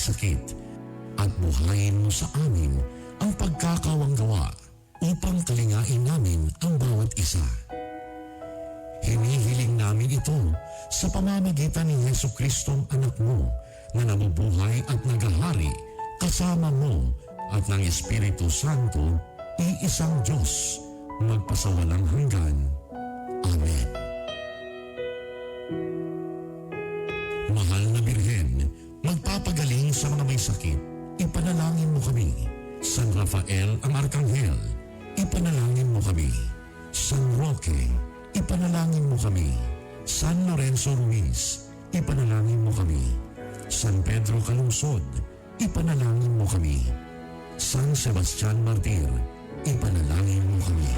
sakit at buhayin mo sa amin ang pagkakawang gawa upang kalingain namin ang bawat isa. Hinihiling namin ito sa pamamagitan ni Jesucristong anak mo na nabubuhay at nagahari kasama mo at ng Espiritu Santo, iisang Diyos, magpasawalang hanggan. Amen. Mahal na Birhen, magpapagaling sa mga may sakit, ipanalangin mo kami. San Rafael ang Arkanghel, ipanalangin mo kami. San Roque, ipanalangin mo kami. San Lorenzo Ruiz, ipanalangin mo kami. San Pedro Calungsod, ipanalangin mo kami. San Sebastian Martir, ipanalangin mo kami.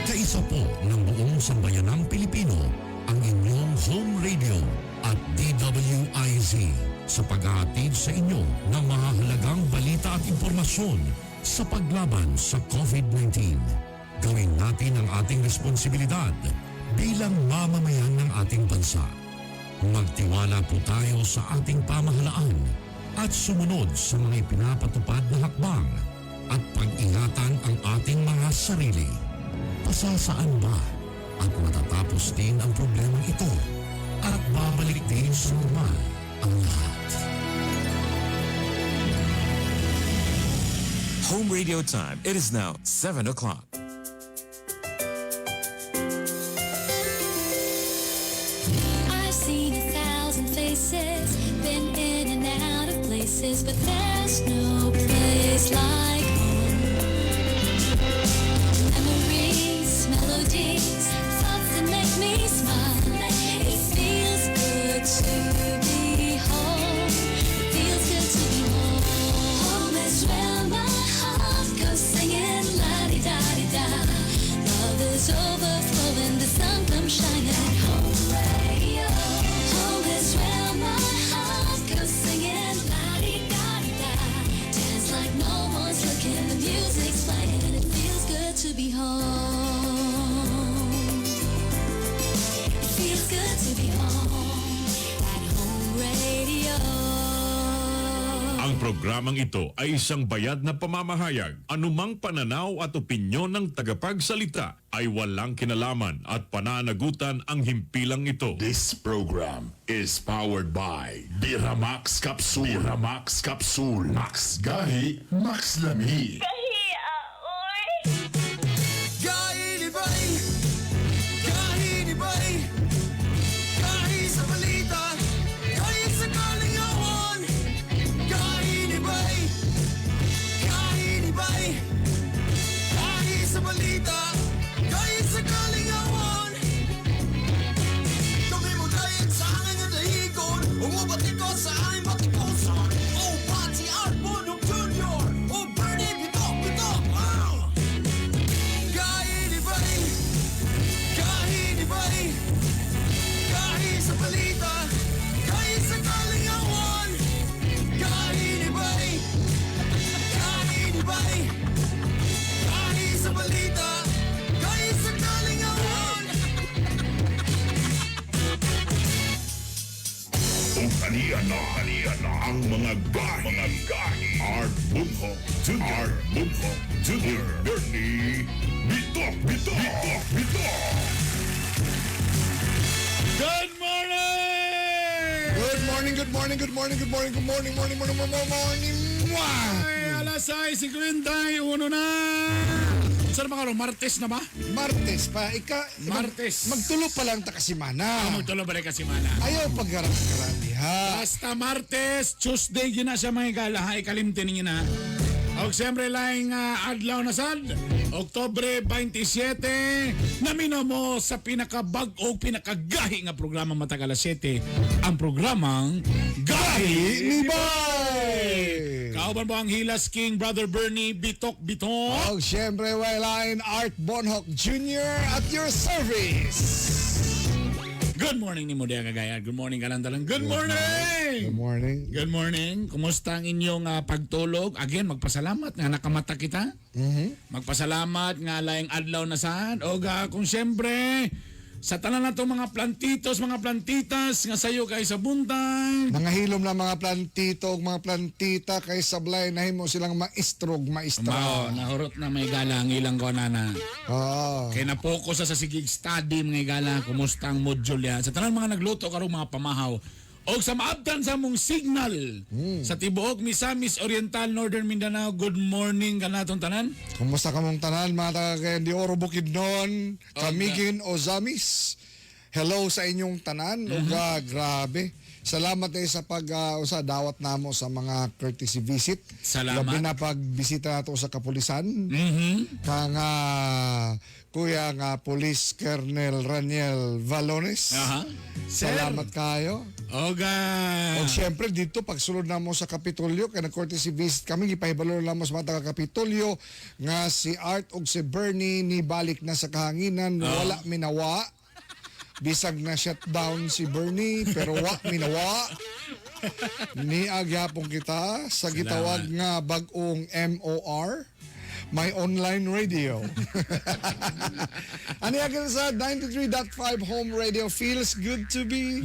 Kaisa po ng buong sambayanang Pilipino ang inyong home radio at DWIZ sa pag-aatid sa inyo ng mahahalagang balita at impormasyon sa paglaban sa COVID-19. Gawin natin ang ating responsibilidad bilang mamamayan ng ating bansa. Magtiwala po tayo sa ating pamahalaan at sumunod sa mga ipinapatupad na hakbang at pag-ingatan ang ating mga sarili. Pasasaan ba at matatapos din ang problemang ito at babalik din sa normal ang lahat. Home radio time. It is now 7 o'clock. I've seen 1,000 faces, been in and out of places, but there's no place like home. Memories, melodies, thoughts that make me smile. It feels good to be home. It feels good to be home. Home is where my heart goes singing la-di-da-di-da. Love is overflowing, the sun comes shining. Home radio. Home is where my heart goes singing la-di-da-di-da. Dance like no one's looking, the music's playing. It feels good to be home. It feels good to be home at Home Radio. Ang programang ito ay isang bayad na pamamahayag. Anumang pananaw at opinyon ng tagapagsalita ay walang kinalaman at pananagutan ang himpilang ito. This program is powered by Biramax Capsule. Biramax Capsule. Max Gahi, Max Lami. Ang mga gahi. Art Bunho Jr. Bernie Bitok. Good morning! Good morning! Ay, alas 6:51 na! Saan mga Martes na ba? Martes pa. Martes. Magtulo pa lang ta kasimana. Magtulo ba rin kasi mana? Ayaw paggarang-garang ha. Basta Martes, Tuesday yun na sa mga igala ha. Ikalimtin niyo na. O siyempre lang adlaw na sad. Oktobre 27. Namino mo sa pinakabag o pinakagahi nga programa matag alas 7. Ang programang Gahi ni Bay! Kauban mo ang Hilas King, Brother Bernie, Bitok. O siyempre, Wayline Art Bonhoc Jr. at your service. Good morning ni Modea Cagayan. Good morning Kalandalan. Good morning! Good morning. Good morning. Kumusta ang inyong pagtulog? Again, magpasalamat nga nakamata kita. Magpasalamat nga laing adlaw na saan. O kung siyempre, sa tanan na itong mga plantitos, mga plantitas, nga sayo kay sa buntay. Mga hilom na mga plantito, mga plantita, kay sablay na himo silang maestrog, maestra. Mao, nahurot na may galang ilang ko na. Oo. Kaya na-focus sa sigig study mga igala, kumusta ang module yan. Sa tanan mga nagluto karong mga pamahaw. O sa maabtan sa mong signal sa Tibuok, Misamis, Oriental, Northern Mindanao, good morning ka na itong tanan. Kumusta ka mong tanan, mga taga di Oro Bukidnon, Camiguin o Zamis. Hello sa inyong tanan. Grabe. Salamat sa sa dawat namo sa mga courtesy visit. Salamat. Labi na pagbisita nato sa kapulisan. Kang Kuya nga Police Colonel Raniel Valones. Salamat kayo. Oga. O siyempre dito pagsulod na mo sa Kapitolyo kaya nag-courtesy visit kami gipahibalo na mo sa mga taga-Kapitolyo nga si Art ug si Bernie ni balik na sa kahanginan wala minawa. Bisag na shutdown si Bernie pero wa minawa. Ni agyapon kita sa gitawag nga bag-ong MOR. My online radio. Ano yan sa 93.5 home radio feels good to be.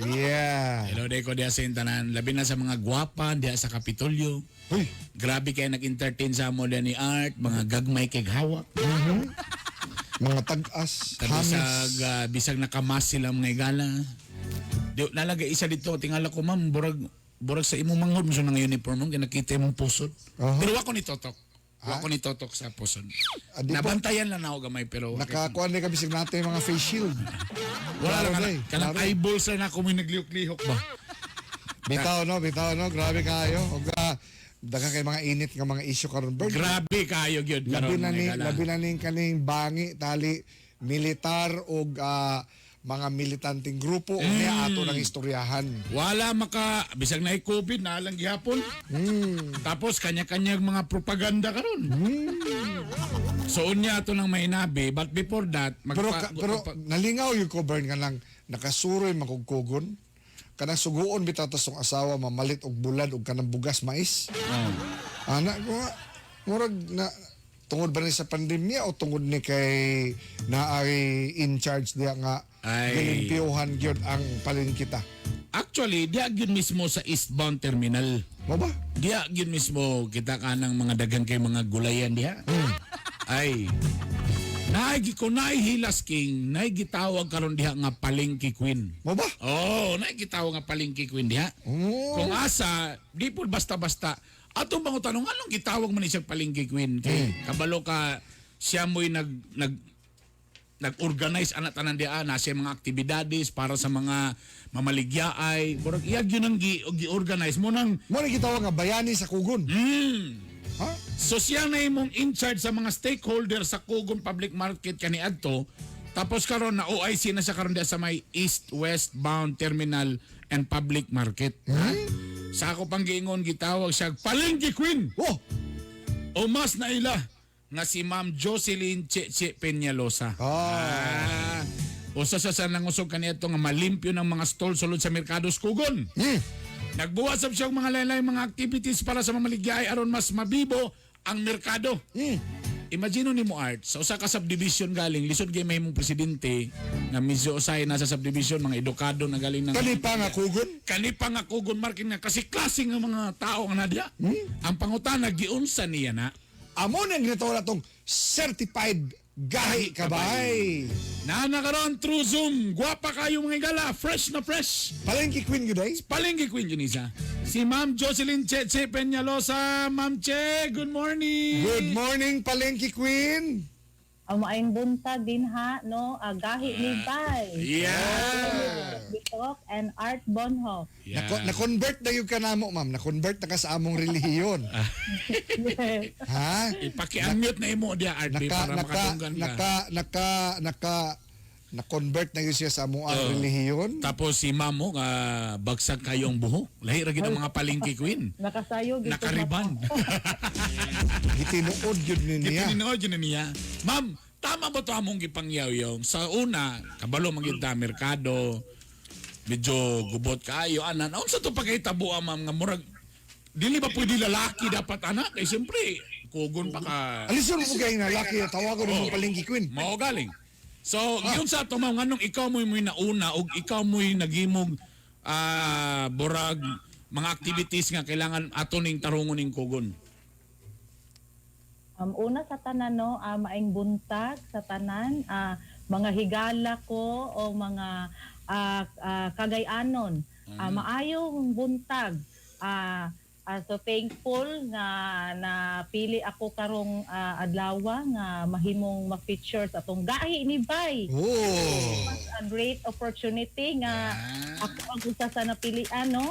Yeah. Hello, day ko diya sa tanan. Labi na sa mga gwapa diya sa Kapitolyo. Uy. Grabe kayo nag-entertain sa mo diya ni Art. Mga gagmay kay hawak. Mga tag-as. Hamis. Bisag nakamas sila mga igala. Nalagay isa dito. Tingala ko ma'am, burag sa imong manghod mo ng uniform mong kinakita imong pusod. Pero wako ni Totok. Wako ni Totok sa pusod. Nabantayan lang ako gamay pero Nakakuha na kami sig natin mga face shield. wala lang Klaro, kanang klaro. eyeballs na ako may naglihok-lihok ba. Bitaw no. Grabe kayo. Og daga kay mga init nga mga issue karon bird. Grabe kayo gyud karon. Labi na ning kaning bangi tali militar og mga militanteng grupo o niya ato ng istoryahan. Wala bisag na COVID na lang gihapon. Tapos kanya-kanyang mga propaganda karon. So unya ato nang mainabi but before that Pero nalingaw yung ko Bern nga lang nakasuroy makugkugon. Kanang suguon bitaw tas tong asawa mamalit og bulad og kanang bugas mais. Anak ko murag na tungod ba ni sa pandemya o tungod ni kay naay in charge diya nga gilimpiyuhan gyud ang palengkita. Actually, diya gyud mismo sa eastbound terminal. Mo ba? Diya gyud mismo kita kanang mga dagang kay mga gulayan diha. Ay. Naay hilas king, naay gitawag karon diha nga palengke queen. Mo ba? Oh, naay gitawag nga palengke queen diha. Kung asa, di po basta-basta. Ato bang tanong anong gitawag man isang palengke queen kay kabalo ka siya mo'y nag-organize anak tanan diha na siya mga aktibidades para sa mga mamaligyaay. Murag iya gyud ang gi-organize mo nang Mo ni gitawag nga bayani sa kugon. Ha? so siya na imong in charge sa mga stakeholder sa Kugon Public Market kaniadto. Tapos karon na OIC na siya karon diha sa may east-west bound terminal and public market. Sa ako pang giingon gitawag siya palengke queen. Oh, O mas na ila nga si Ma'am Jocelyn Cheche Peñalosa. Usa sa nangusog kaniadto nga malimpyo ng mga stall sulod sa Merkados Kugon. Nagbuhat sab siya og mga lain-lain mga activities para sa mamaligyaay aron mas mabibo ang merkado. Imagine ni mo Art, sa usa ka subdivision galing lisod gyud may mong presidente nga medyo usay na sa subdivision mga edukado na galing ng kani pa nga kugon. Kani pa nga Kugon Market nga kasi klase nga mga tao nga nadya. Ang pangutana giunsa niya na Amo nang ginatawag natong certified gahi kabay. na karon through Zoom. Gwapa kayo mga igala, fresh na fresh. Palengke queen gyud ay. Palengke queen yun isa. Si Ma'am Jocelyn Cheche Peñalosa. Ma'am Che, good morning. Good morning Palengke queen. Amaing buntag din ha, no? Gahi ni Bay. Yeah. Bitok and Art Bonhoff. Na-convert na yung kanamo, ma'am. Na-convert na ka sa among relihiyon. Ha? Ipaki-unmute na imo dia Art para makatunggan ka. Na-convert na yun siya sa among relihiyon. Tapos si Ma'am mo bagsak kayong buhok. Lahi ra gid ang mga palengke queen. Nakasayo. Nakariban. Gitinuod yun niya. Gitinood yun niya. Ma'am, tama ba to among gipangyaw-yaw? Sa una, kabalo mangyud ta merkado, medyo gubot kayo anan. Unsa to pagkahitabo ma'am nga murag dili ba pwede lalaki dapat anak? Kay siyempre, kugon pa ka. Alisun mo kayo na laki, tawagan mo palengke queen. Mao galing. So, yun sa to ma'am, nganong ikaw mo'y nauna o ikaw mo'y nagimog burag mga activities nga kailangan ato ning tarungon ning kugon. Una sa tanan no, maayong buntag sa tanan, mga higala ko o mga kagayanon. Maayong buntag. So thankful nga napili ako karong adlaw nga mahimong ma-feature sa atong gahi ni Bay. Oh. A great opportunity nga ako ang usa sa napilian no.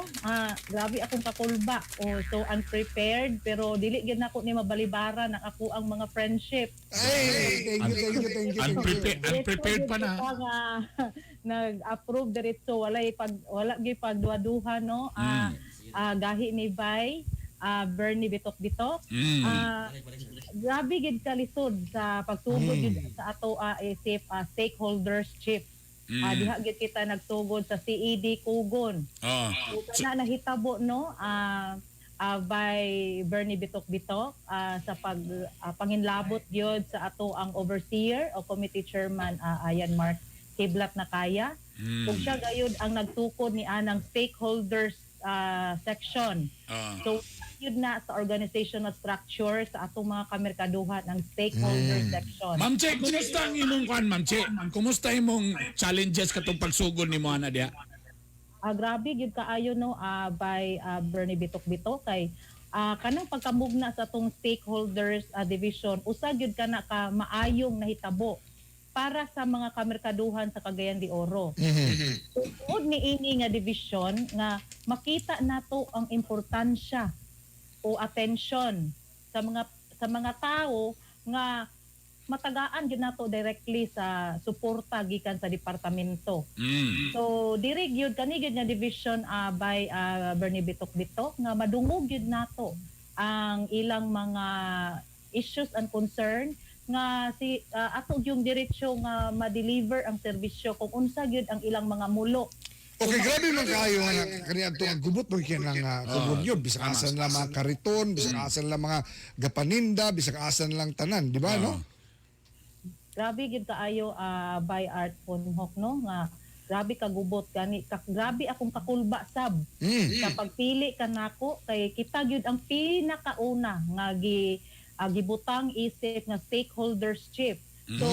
Grabe akong kakulba. So unprepared pero dili gyud nako ni mabalibara ng ako ang mga friendship. Ay, thank you. Unprepared pa na. Nag-approve diretso wala gyud pagduha-duha no. Gahi ni Bay, Bernie Bitok-Bitok. Grabe gid kalisod sa pagtugod gid sa ato isip stakeholders chief. Diha gid kita nagsugod sa CED Kugon. Na nahitabo no by Bernie Bitok-Bitok sa panginlabot gyud sa ato ang overseer o committee chairman Ayan Mark Kiblat na kaya. Kung siya gayud ang nagtukod ni anang stakeholders section. So, yun na sa organizational structure sa atong mga kamerkaduhan ng stakeholder section. Ma'am Che, kumusta ang imong kuan, Ma'am Che? Kumusta imong challenges katong pagsugod nimo ana diha? Grabe gyud kaayo no by Bernie Bitok-Bitok kay kanang pagkamugna sa atong stakeholders division usa gyud kana ka maayong nahitabo para sa mga kamerkaduhan sa Cagayan de Oro. Tungod ni ini nga division nga makita nato ang importansya o attention sa mga tao nga matagaan gyud nato directly sa suporta gikan sa departamento. So diri gyud kani gyud nga division by Bernie Bitok-Bitok nga madungog gyud nato ang ilang mga issues and concern nga si ato yung diretsyo nga ma-deliver ang serbisyo kung unsa gyud ang ilang mga mulo. Okay, grabe man kayo nga kaniya to ang gubot mo kaya ng kubod yun. Bisag asan lang mga kariton, bisag asan lang mga gapaninda, bisag asan lang tanan, di ba no? Grabe gyud kaayo by Art Ponhok no nga grabe kagubot gani grabe akong kakulba sab sa pagpili kanako kay kita gyud ang pinakauna nga gibutang isip nga stakeholders chief. So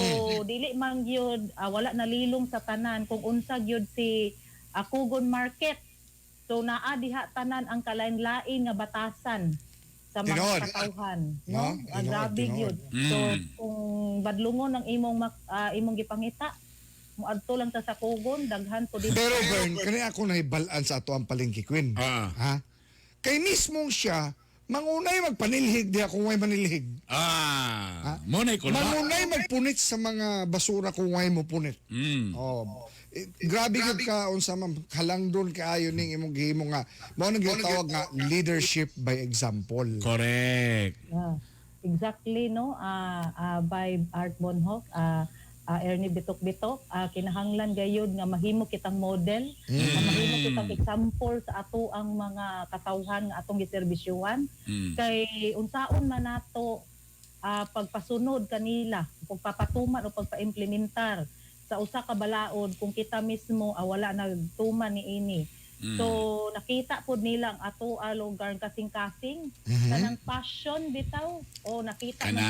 dili man gyud wala nalilong sa tanan kung unsa gyud si Kugon Market. So naa diha tanan ang kalain-lain nga batasan sa mga katawhan, no? Grabe gyud. So kung badlungon ang imong gipangita moadto lang ta sa Kugon daghan po dito. Pero Bern, kani ako nahibalaan sa ato ang palengke queen. Ha? Kay mismong siya mangunay magpanilhig diha kung way manilhig. Mo nay kulba. Mangunay magpunit sa mga basura kung way mo punit. Grabe gid ka unsa man halangdon kaayo ning imong gihimo nga mao nang gitawag nga leadership by example. Correct. Yeah. Exactly no by Art Bonhoc Ernie Bitok-Bitok kinahanglan gayud nga mahimo kitang model nga mahimo kitang example sa ato ang mga katawhan nga atong giserbisyuhan kay unsaon man nato pagpasunod kanila pagpapatuman o pagpaimplementar sa usa ka balaod kung kita mismo wala nagtuman ni ini. So nakita pod nila ang ato lugar kasing-kasing kanang passion bitaw o nakita na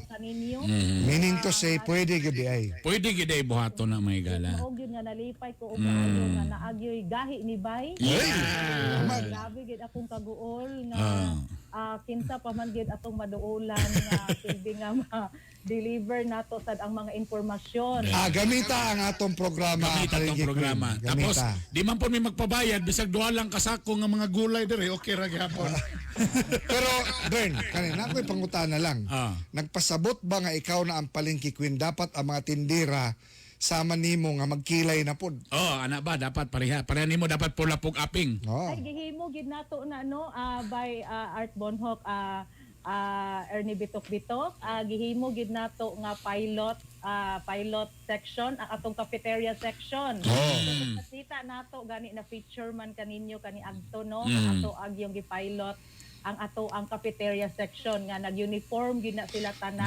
kaninyo. Meaning to say pwede gid ay. Pwede gid ay buhato na may gala. Mao gyud nga nalipay ko og maayo nga naagyoy gahi ni Bay. Grabe gid akong kaguol nga kinsa pa man gid atong maduulan nga silbi nga deliver nato sad ang mga impormasyon. Gamita ang atong programa. Gamita atong programa. Tapos di man po may magpabayad bisag duha lang kasako nga mga gulay dire okay ra gyapon. Pero Bern, kanina ako'y pangutana lang. Nagpasabot ba nga ikaw na ang palengke queen dapat ang mga tindera sama nimo nga magkilay na pod? Ana ba dapat pareha nimo dapat pula pug aping. Ay gihimo gid nato na no by Art Bonhoc Ernie Bitok-Bitok, gihimo gid nato nga pilot section ang atong cafeteria section. So, kita nato gani na feature man kaninyo kani adto no, ato ag yung gipilot ang cafeteria section nga nag-uniform gid na sila tanan.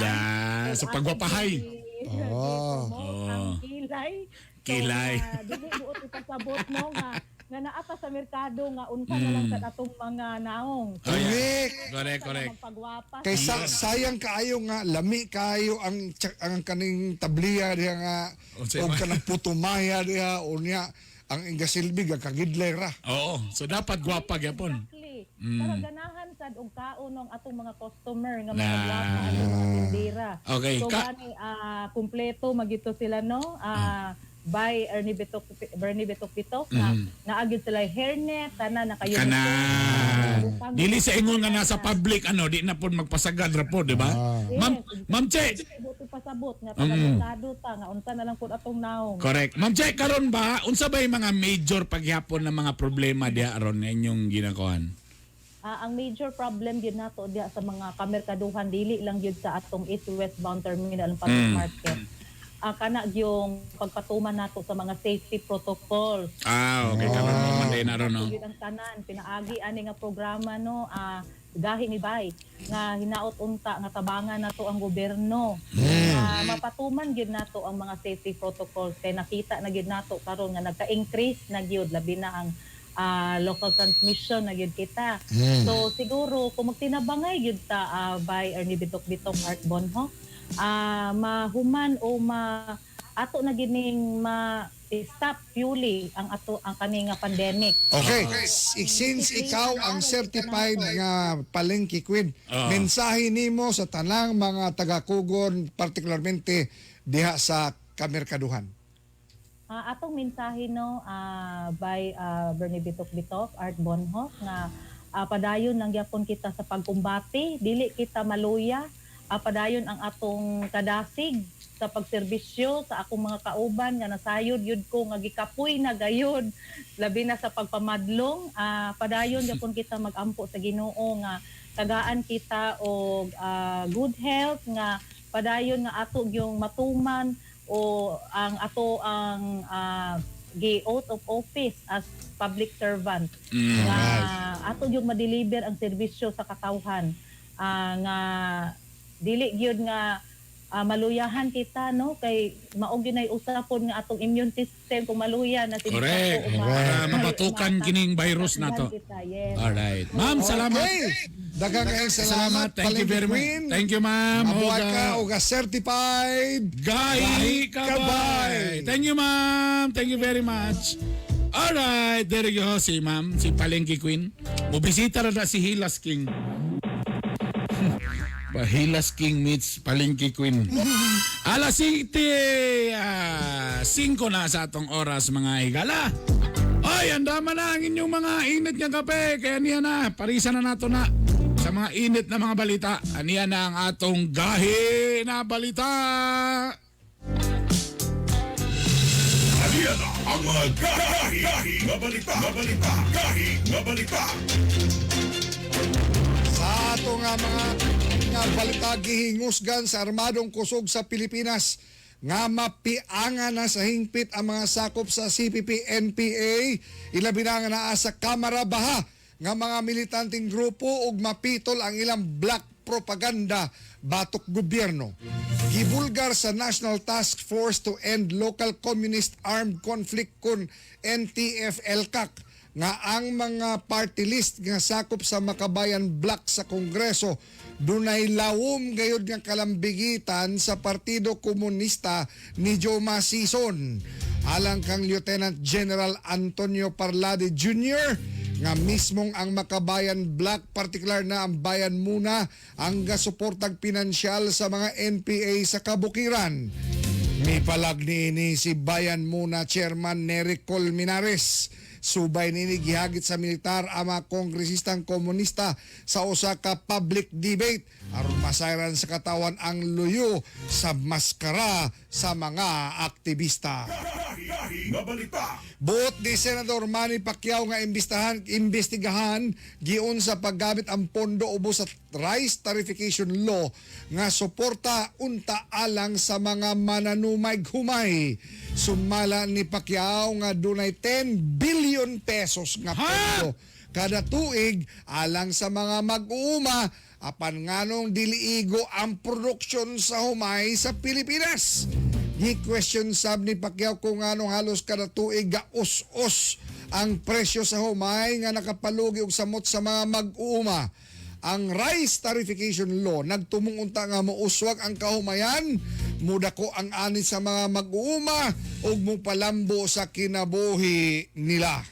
Sa pagwapahay. Ang kilay. Kilay. Dili buot ipasabot no nga naata sa merkado nga unsa na lang sa atong mga naong. Correct. Pagwapa. Kay sayang kaayo nga lami kaayo ang kaning tabliya diha nga o kanang putumaya diha unya ang ingasilbig ang kagidlay ra. Oo. So dapat gwapa gyapon. Exactly. Para ganahan sad og kaon ng atong mga customer nga mga Na- gwapa ano mga tindera. Okay, So gani kumpleto magito sila no. By Ernie Bitok-Bitok na naagid sila hairnet tanan nakayo. Kanan. Dili sa ingon nga nasa public di na pod magpasagad ra pod, di ba? Ma'am Che. Buti pasabot nga taga-merkado ta nga unsa na lang pud atong naong. Correct. Ma'am Che, karon ba unsa ba yung mga major paghapon na mga problema diha aron inyong ginakuan? Ang major problem gyud nato diha sa mga kamerkaduhan dili lang gyud sa atong east-westbound terminal public market. Kana yung pagpatuman nato sa mga safety protocols. Okay. Karon mo man din aron no. Gyud ang tanan pinaagi ani nga programa no gahi ni bay nga hinaot unta nga tabangan nato ang gobyerno. Mapatuman gyud nato ang mga safety protocols kay nakita na gyud nato karon nga nagka-increase na gyud labi na ang local transmission na gyud kita. So siguro kung magtinabangay gyud ta by Ernie Bitok-Bitok Art Bonhoc mahuman o ato na gining stop purely ang kaning pandemic. Okay, since ikaw ang certified nga palengke queen, mensahe nimo sa tanang mga taga-Kugon, particularmente diha sa kamerkaduhan. Atong mensahe no by Bernie Bitok-Bitok Art Bonhoc nga padayon nang gyapon kita sa pagkumbati, dili kita maluya. Padayon ang atong kadasig sa pagserbisyo sa akong mga kauban nga nasayod yun ko nga gikapoy na gayod labi na sa pagpamadlong. Padayon gyapon kita magampo sa Ginoo nga tagaan kita og good health nga padayon nga ato yung matuman o ang ato ang gi-oath of office as public servant nga ato yung ma-deliver ang serbisyo sa katawhan nga dili gyud nga maluyahan kita no kay mao gyud usapon nga atong immune system kung maluya na Correct. Para mapatukan kining virus nato. Yes. Alright. Ma'am, salamat. Okay. Daghang salamat. Thank you very much. Thank you, ma'am. Mabuhay ka o certified Gahi Kabay. Thank you, ma'am. Thank you very much. Alright, there you go si ma'am, si Palengke Queen. Mubisita na si Hilas King. Hilas King meets Palengke Queen. Alas 5 na sa atong oras mga higala. Ay, andama na ang inyong mga init nga kape. Kaya niya na, parisa na nato na sa mga init na mga balita. Aniya na ang atong gahi na balita. Aniyan na ang mga gahi nga balita. Gahi nga balita. Sa ato nga mga balita gihingusgan sa armadong kusog sa Pilipinas nga mapiangan na sa hingpit ang mga sakop sa CPP-NPA ilabi na nga naa sa Kamara Baha nga mga militanteng grupo ug mapitol ang ilang black propaganda batok gobyerno. Gibulgar sa National Task Force to End Local Communist Armed Conflict kun NTF-ELCAC nga ang mga party list nga sakop sa Makabayan Bloc sa Kongreso dunay lawom gayud nga kalambigitan sa Partido Komunista ni Joma Sison. Alang kang Lieutenant General Antonio Parlade Jr. nga mismong ang Makabayan Bloc, partikular na ang Bayan Muna, ang gasuportag pinansyal sa mga NPA sa Kabukiran. Mipalag ni si Bayan Muna Chairman Nery Colmenares. Subay nini gihagit sa militar ang mga kongresistang komunista sa usa ka public debate aron masayran sa katawan ang luyo sa maskara sa mga aktivista. Buot ni Senador Manny Pacquiao nga imbestigahan giun sa paggamit ang pondo ubos sa rice tarification law nga suporta unta alang sa mga mananumay-humay. Sumala ni Pacquiao nga dunay 10 billion pesos nga pondo kada tuig alang sa mga mag-uuma apan nganong diliigo ang produksyon sa humay sa Pilipinas. Gi-question sab ni Pacquiao kung anong halos kada tuig ga us-us ang presyo sa humay nga nakapalugi og samot sa mga mag-uuma. Ang rice tarification law nagtumong unta nga mouswag ang kahumayan, mudako ang ani sa mga mag-uuma ug mopalambo sa kinabuhi nila.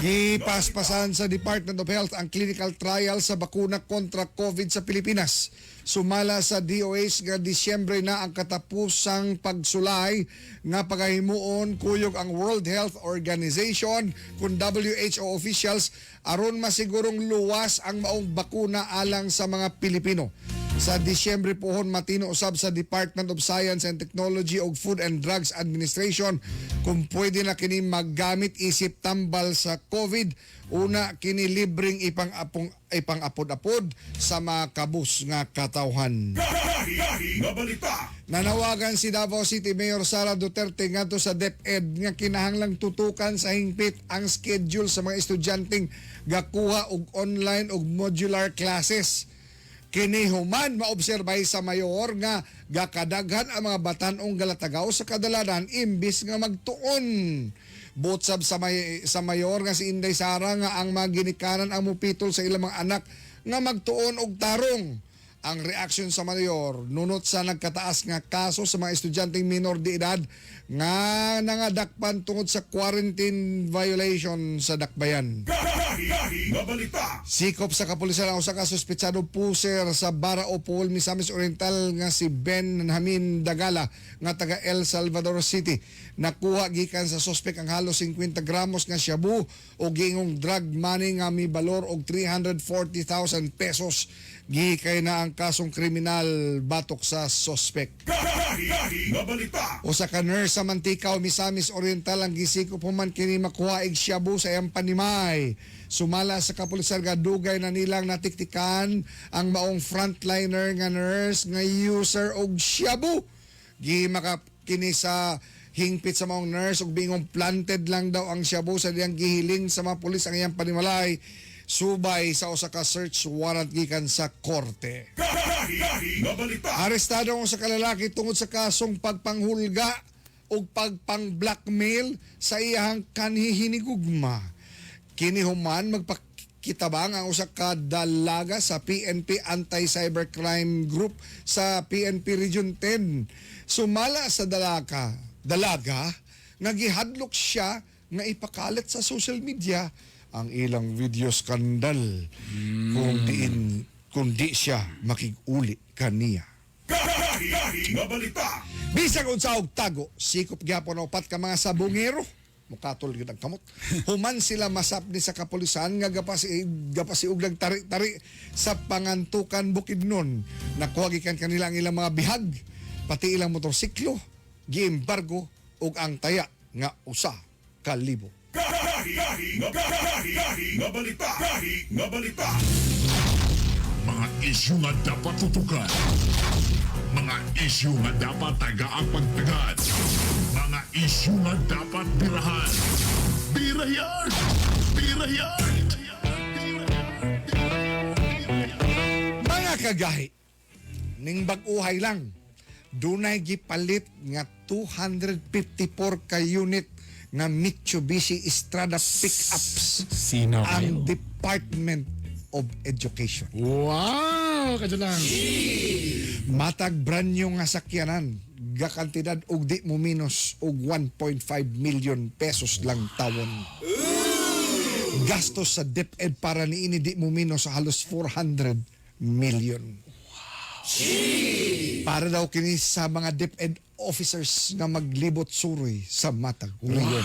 Gipaspasan sa Department of Health ang clinical trial sa bakuna kontra COVID sa Pilipinas. Sumala sa DOH nga Disyembre na ang katapusang pagsulay nga pagahimuon kuyog ang World Health Organization kung WHO officials aron masigurong luwas ang maong bakuna alang sa mga Pilipino. Sa Disyembre pohon matino usab sa Department of Science and Technology ug Food and Drugs Administration kung pwede na kini maggamit isip tambal sa COVID. Una kini libreng ipang-apod-apod sa mga kabus nga katawhan. Nanawagan si Davao City Mayor Sara Duterte ngadto sa DepEd nga kinahanglang tutukan sa hingpit ang schedule sa mga estudyanteng gakuha og online og modular classes. Kini human maobserbay sa mayor nga gakadaghan ang mga batan-ong galatagaw sa kadalanan imbis nga magtuon. Botsab sa mayor nga si Inday Sara nga ang mga ginikanan ang mupitol sa ilang mga anak nga magtuon og tarong. Ang reaksyon sa mayor nunot sa nagkataas nga kaso sa mga estudyanteng minor de edad nga nangadakpan tungod sa quarantine violation sa dakbayan. Sikop sa kapulisan ang usa ka suspetsado puser sa Barao Pol, Misamis Oriental nga si Benjamin Dagala nga taga El Salvador City. Nakuha gikan sa suspek ang halos 50 gramos nga shabu o gingong drug money nga mi balor og 340,000 pesos. Gikay na ang kasong kriminal batok sa suspek. Usa ka nurse sa Mantika o Misamis Oriental ang gisikop human kini makuha og shabu sa iyang panimay. Sumala sa kapulisan nga dugay na nilang natiktikan ang maong frontliner nga nurse nga user og shabu. Kini sa hingpit sa maong nurse ug bingong planted lang daw ang shabu sa diyang gihiling sa mga pulis ang iyang panimalay. Subay sa usa ka search warrant gikan sa korte. Arestado ang usa ka lalaki tungod sa kasong pagpanghulga ug pagpang-blackmail sa iyang kanhihinigugma. Kini human magpakitabang ang usa ka dalaga sa PNP Anti-Cybercrime Group sa PNP Region 10. Sumala sa dalaga nga gihadlok siya nga ipakalat sa social media ang ilang video skandal kung di siya makig-uli kaniya. Bisag unsa og tago, sikop gyapon upat ka mga sabungero mukatol gid ang kamot. Human sila masapni sa kapulisan nga gapasiug tari-tari sa pangantukan Bukidnon. Nakuha gikan kanila ang ilang mga bihag, pati ilang motorsiklo, giembargo ug ang taya nga usa ka libo. Mga isyu nga dapat tutukan. Mga isyu nga dapat tagaang pagtagad. Mga isyu nga dapat birahan. Birayan! Birayan! Mga kagahi, ning bag-uhay lang, dunay gipalit nga 254 ka unit nga Mitsubishi Strada pickups Sino ang Department of Education. Wow! Kadyo lang. Matag brand new nga sakyanan, gakantidad og di mo minus og 1.5 million pesos lang tawon. Gastos sa DepEd para niini di mo minus sa halos 400 million. Para daw kini sa mga DepEd officers nga maglibot suroy sa matag riyon.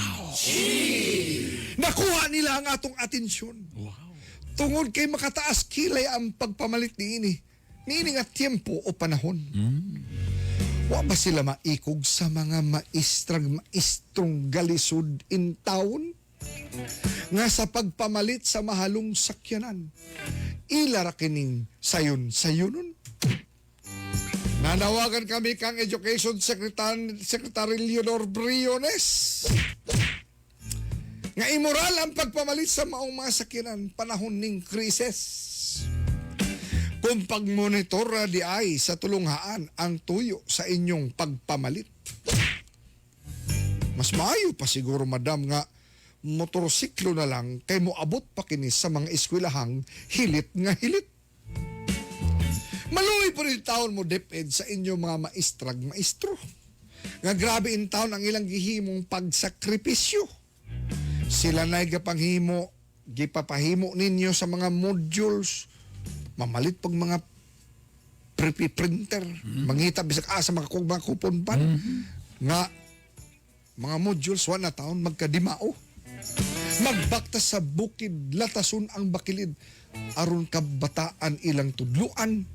Nakuha nila ang atong atensyon. Tungod kay makataas kilay ang pagpamalit niini nga tiempo o panahon. Wa ba sila maikog sa mga maestrong galisod in town? Nga sa pagpamalit sa mahalong sakyanan, ilara kining sayon-sayonon. Nanawagan kami kang Education Secretary Leonor Briones nga immoral ang pagpamalit sa maong mga sakyanan panahon ning krisis. Kung pagmonitor di ay sa tulunghaan ang tuyo sa inyong pagpamalit. Mas maayo pa siguro, madam, nga motorsiklo na lang kay moabot pa kini sa mga eskwelahang hilit nga hilit. Maluoy po rin taon mo deped sa inyong mga maestro. Nga grabe in taon ang ilang gihimong pagsakripisyo. Sila na'y gipapahimo ninyo sa mga modules, mamalit pag mga printer, mangita bisag sa mga kupon pan, nga mga modules na taon magkadimao. Magbakta sa bukid, latason ang bakilid, aron kabataan ilang tudluan.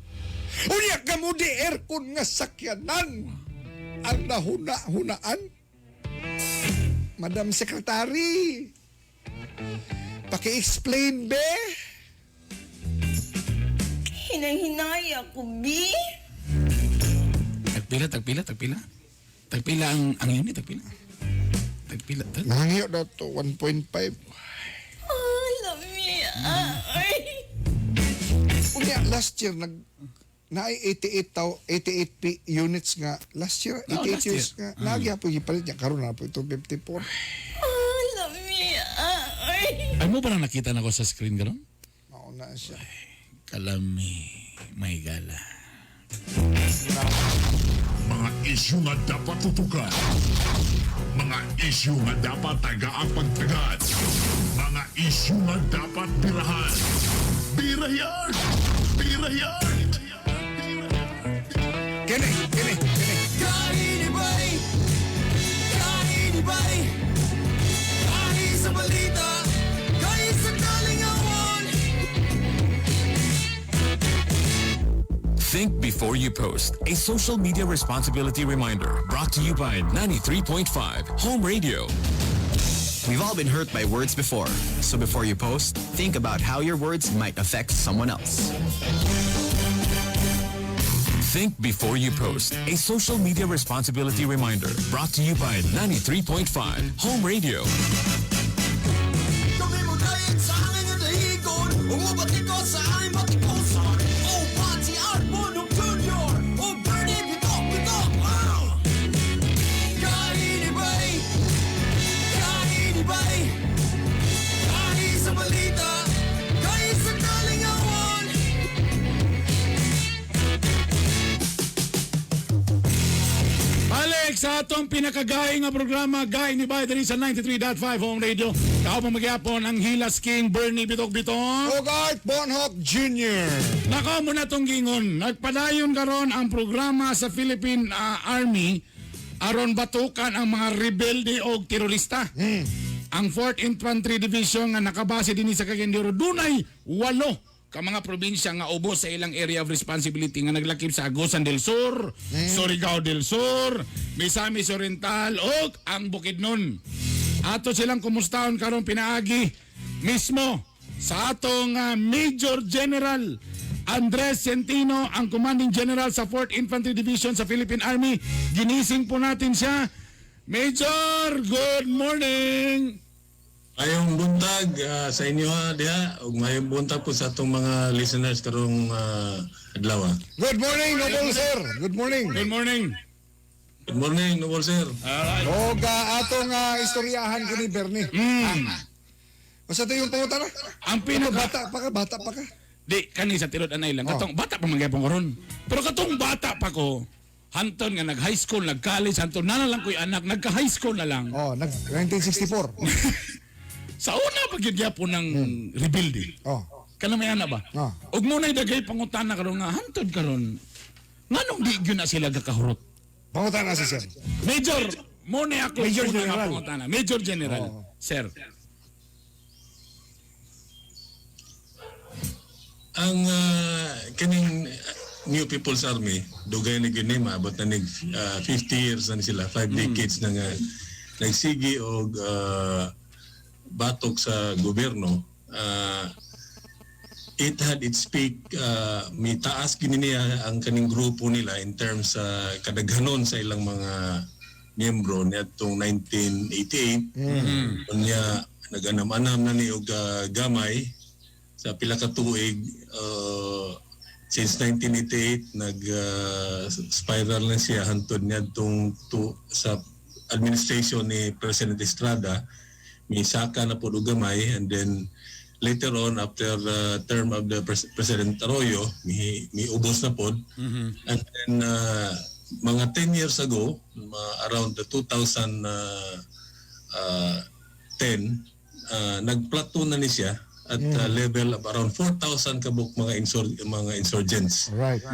Unya ka mo di aircon nga sakyanan ang nahuna-hunaan. Madam Secretary, paki-explain be. Hinay-hinay ako, B. Tagpila ang unit, tagpila. Nangiyo daw to 1.5. Oh, lami. Ay. Unya last year naay 88 units nga last year, 88 years nga nagya po gipalit niya karon na po ito 54. Oh, lami. Ay. Ay mo ba na nakita na ko sa screen karon? Mauna siya. Kalami, may gala. Mga isyu nga dapat tutukan. Mga isyu nga dapat taga-pagtagad. Mga isyu nga dapat birahan. Birayan! Birayan! Kini. Kahit sa balita, kahit sa kalingawan. Think before you post. A social media responsibility reminder brought to you by 93.5 Home Radio. We've all been hurt by words before, so before you post, think about how your words might affect someone else. Think before you post. A social media responsibility reminder brought to you by 93.5 Home Radio. Kami mo dahil sa akin ang dahigon. Umabati ko sa aking batikosan. Oh, Pati Arbonong Jr. Oh, Bernie Bitok. Kahit kahit sa balita, kahit sa kalingawan. Balik sa atong pinakagay nga programa, Gay ni Bay diri sa 93.5 Home Radio. Kao pa magyapon ang Hilas King Bernie Bitok. Bogart Bonhoc Jr. Nako mo na tong gingon. Nagpadayon karon ang programa sa Philippine Army aron batukan ang mga rebelde o terorista. Ang 4th Infantry Division nga nakabase dinhi sa Cagayan dunay 8 ka mga probinsya nga ubos sa ilang area of responsibility nga naglakip sa Agusan del Sur, Surigao del Sur, Misamis Oriental ug ang Bukidnon. Ato silang kumustahon karon pinaagi mismo sa atong Major General Andres Centino, ang Commanding General sa 4th Infantry Division sa Philippine Army. Ginising po natin siya. Major, good morning! Mayong buntag sa inyo diha ug mayong buntag po sa atong mga listeners karong adlaw. Good morning, Noble Sir. Good morning. Good morning. Good morning, Noble Sir. O atong istoryahan ko ni Bernie. Basta ito yung pangutana. Ang Bata pa ka. Di, kani sa tirod anay lang. Katong bata pa magyapon karon. Pero katong bata pa ko, hanton nga nag-high school, nag-college, hanton na lang ko'y anak, nagka-high school na lang. 1964. Sa una pagyapon ng rebelde. Kanang may ana ba? Ug mo na'y dagay pangutana karon nga hantod karon. Nganong di gyud na sila gakahurot? Pangutana si Sir. Major, mo na ako Major una nga General. pangutana. Major General. Sir. Ang kining New People's Army, dugay na gyud ni maabot na nig 50 years na ni sila, 5 decades na nga nagsigi og batok sa gobyerno. It had its peak, may taas gini niya ang kaning grupo nila in terms sa kadaghanon sa ilang mga miyembro niadtong 1988. Unya naganam-anam na ni og gamay sa pila ka tuig. Since 1988 nag-spiral na siya hantod niadtong sa administration ni President Estrada. May saka na po og gamay, and then later on, after the term of the President Arroyo, may ubos na po. And then mga 10 years ago, around the 2010, nag-plateau na ni siya at level of around 4,000 kabuk mga insurgents. Right.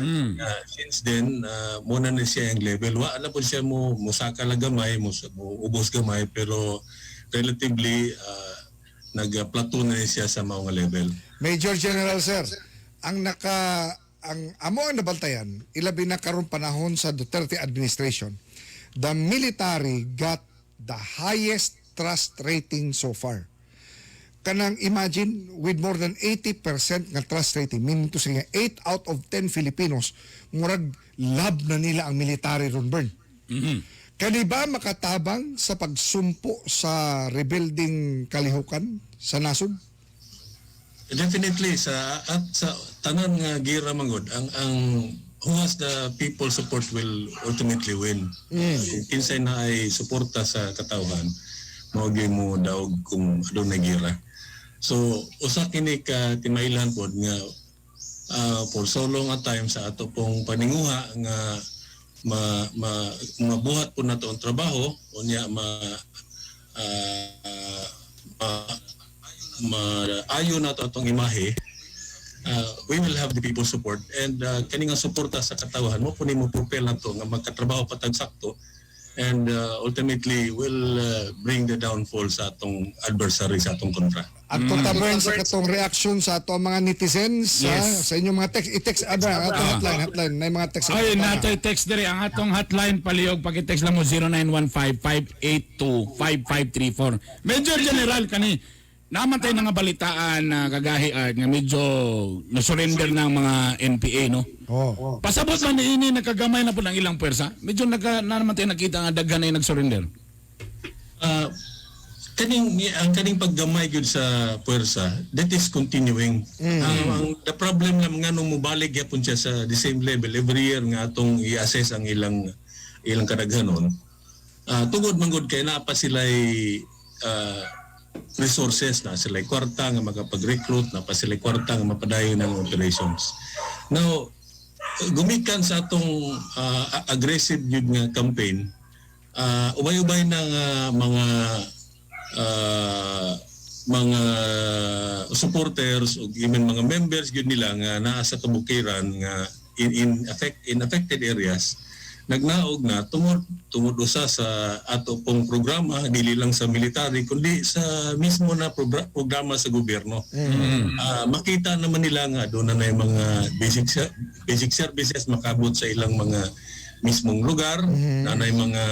Since then, muna na siya yung level. Wala po siya mo saka lang gamay, mo ubos gamay, pero relatively nag-plateau na siya sa mga level. Major General Sir, ang amo ang nabantayan, ilabi na karon panahon sa Duterte administration, the military got the highest trust rating so far. Kanang imagine, with more than 80% nga trust rating, meaning to say 8 out of 10 Filipinos, murag love na nila ang military ron, Bern. Kani ba makatabang sa pagsumpo sa rebuilding kalihukan sa nasod? Definitely sa tanan nga gira mangod ang who has the people support will ultimately win. Kung kinsay na ay suporta sa katawhan, mao gyud mo daog kung adunay gira. So usa kini ka tinailan pod nga for so long a time sa ato pong paninguha nga mabuhat po nato ang trabaho unya ayo nato atong imahe. We will have the people support, and kaning nga suporta sa katawhan mo kunin mo propel nato nga magkatrabaho patag sakto, and ultimately will bring the downfall sa atong adversary sa atong kontra. At Bern, sa katong reaction sa ato mga netizens, sa inyong mga text, i-text atong hotline, na mga text. Ay, natay text diri ang atong hotline palihog, pag-text lang mo 0915-582-5534. Major General kani namatay na nga balitaan na kagahi nga medyo na-surrender ng mga NPA, no? Pasabot man ini nakagamay na po ng ilang pwersa. Medyo namatay nakita nga daghan na nag-surrender. Ang kaning paggamay gyud sa puwersa, that is continuing. The problem lang nga nung mubalik gyapon siya sa the same level every year nga atong i-assess ang ilang kadaghanon. Tungod manggod kay naa pa sila resources, na sila kwarta nga makapag-recruit, na pa sila kwarta nga mapadayon ng operations. Now, gumikan sa atong aggressive gyud nga campaign, ubay-ubay na mga supporters o even mga members gyud nila nga naa sa kabukiran nga in affected areas nagnaog na tungod usa sa ato pong programa, dili lang sa military kundi sa mismo na programa sa gobyerno. Makita naman nila nga doon na yung mga basic services makabot sa ilang mga mismong lugar, na yung mga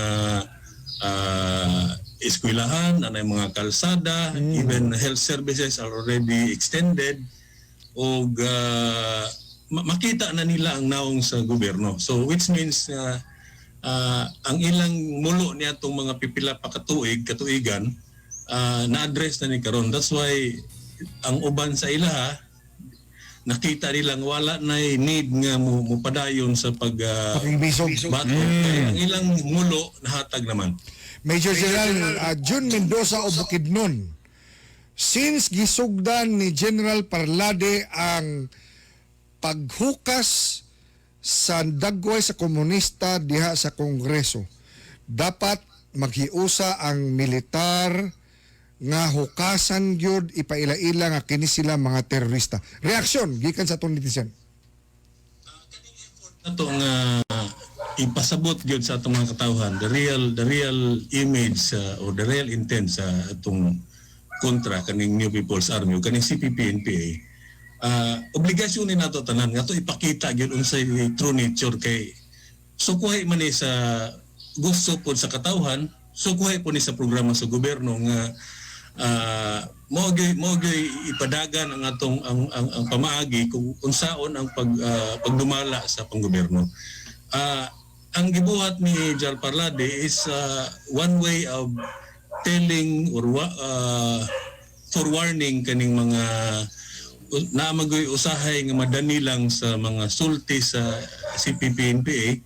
eskwelahan, na yung mga kalsada, even health services are already extended, o makita na nila ang naong sa gobyerno. So which means ang ilang mulo niya itong mga pipila pa katuigan, na-address na ni karon. That's why ang uban sa ilaha, nakita nilang wala na need nga mupadayon sa bato. Ang ilang mulo nahatag naman. Major General Jun Mendoza o Bukidnon, since gisugdan ni General Parlade ang paghukas sa dagway sa komunista diha sa Kongreso, dapat maghiusa ang militar nga hukasan gyud ipaila-ila nga kini sila mga terorista. Reaksyon gikan sa atong netizen. Ato nga ipasabot gyud sa atong mga katawhan the real image or the real intent sa atong kontra kaning New People's Army o kaning CPP-NPA. obligasyon ni nato tanan nga to ipakita gyud unsay true nature kay sukuhay man ni sa gusto pod sa katawhan, sukuhay po ni sa programa sa gobyerno nga mo gyud ipadagan ang atong ang pamaagi kung unsaon ang pagdumala sa panggobyerno. Ang gibuhat ni Jal Parlade is one way of telling or forewarning kaning mga naamagoy usahay nga madani lang sa mga sulti sa CPP-NPA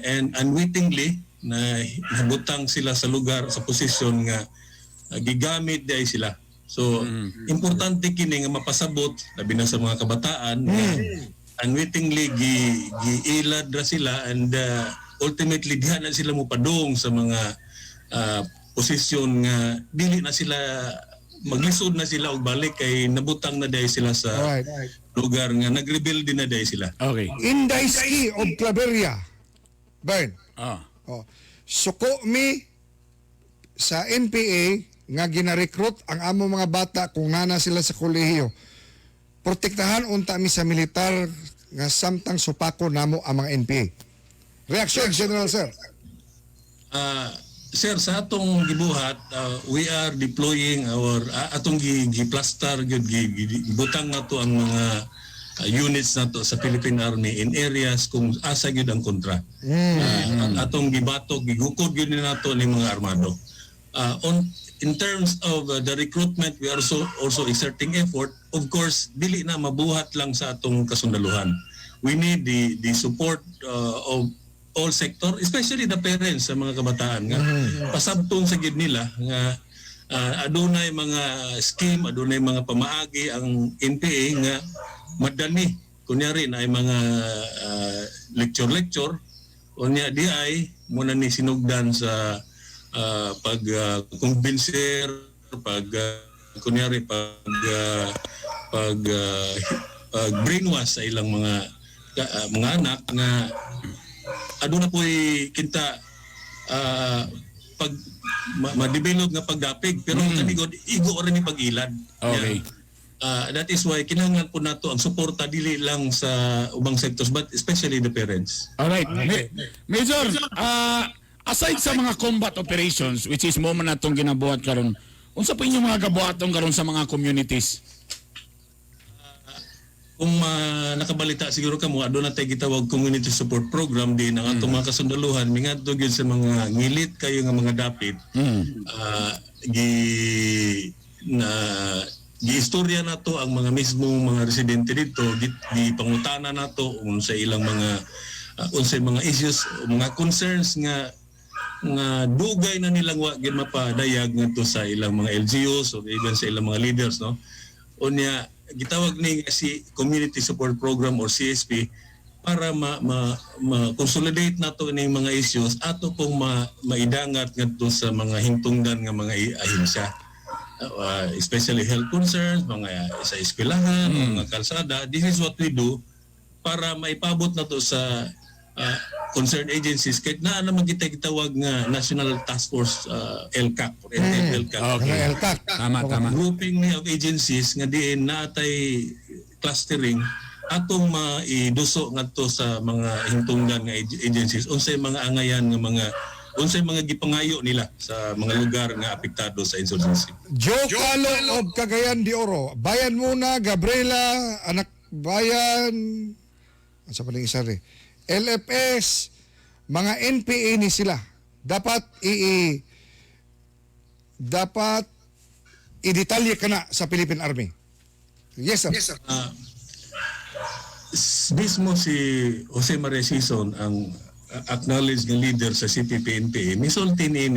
and unwittingly na nabutang sila sa lugar sa posisyon nga gigamit day sila. So importante kini nga mapasabot labi na sa mga kabataan nga unwittingly giilad ra sila and ultimately diha na sila mopadung sa mga posisyon nga dili na sila maglisod na sila og balik kay nabutang na day sila sa lugar nga nag-rebel din na day sila. Okay. Inday Ski of Claveria. Bern. Oh. Suko mi sa NPA nga gina-recruit ang amo mga bata kung nana sila sa kolehiyo. Protektahan unta mi sa militar nga samtang supako namo ang mga NPA. Reaction, General Sir. Sir, sa atong gibuhat, we are deploying our atong gi-plaster gyud gibutang nato ang mga units nato sa Philippine Army in areas kung asa gyud ang kontra. Atong gibatok gigukod gyud nato ni mga armado. In terms of the recruitment, we are also exerting effort. Of course, dili na mabuhat lang sa atong kasundaluhan. We need the support of all sector, especially the parents sa mga kabataan nga pasabtong sa gid nila nga adunay mga scheme, adunay mga pamaagi ang NPA nga madani kunyari na ay mga lecture unya di ay muna ni sinugdan sa pag convincer, kunyari pag brainwash sa ilang mga anak nga aduna po'y kinta pag ma-develop nga pagdapig pero kanigod igo rin ni pag-ilad. Okay. That is why kinahanglan po nato ang suporta dili lang sa ubang sectors but especially the parents. Alright. Major, aside sa mga combat operations which is mo man natong ginabuhat karon, unsa pa inyong mga gabuhaton karon sa mga communities? Kung nakabalita siguro kamo aduna tay gitawag community support program din ang atong mga kasundaluhan mingadto gyud sa mga ngilit kayo nga mga dapit giistorya nato ang mga mismong mga residente dito di pangutana nato unsa ilang mga unsay mga issues mga concerns nga dugay na nilang wa gyud mapadayag ngadto sa ilang mga LGUs o even sa ilang mga leaders no unya gitawag ni si Community Support Program or CSP para ma-consolidate nato ni mga issues ato pong maidangat ngadto sa mga hingtungdan nga mga ahensya. Especially health concerns, mga sa eskwelahan, mga kalsada. This is what we do para maipabot nato sa concerned agencies kahit na naman kita gitawag nga National Task Force LCAC or LCAC. Okay. Tama. Grouping of agencies nga diin natay clustering atong maiduso ngadto sa mga hingtungdan nga agencies unsay mga angayan nga mga unsay mga gipangayo nila sa mga lugar nga apektado sa insurgency. Joe Calo of Cagayan de Oro. Bayan muna, Gabriela, anak bayan. Asa pa ning isa rin? LFS, mga NPA ni sila. Dapat i-detalye ka na sa Philippine Army. Yes, sir. Mismo si Jose Maria Sison ang acknowledged nga leader sa CPP-NPA. Misulti ni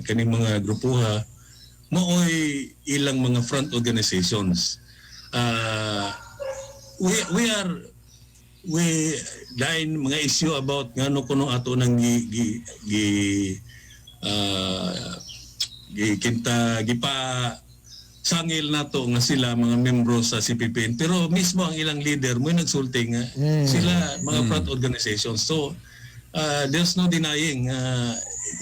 kaning mga grupuha mooy ilang mga front organizations. We dahil mga issue about ngano kuno ato nang gipa sangil nato nga sila mga membro sa CPP pero mismo ang ilang leader mo nagsulti nga sila mga front organizations. So there's no denying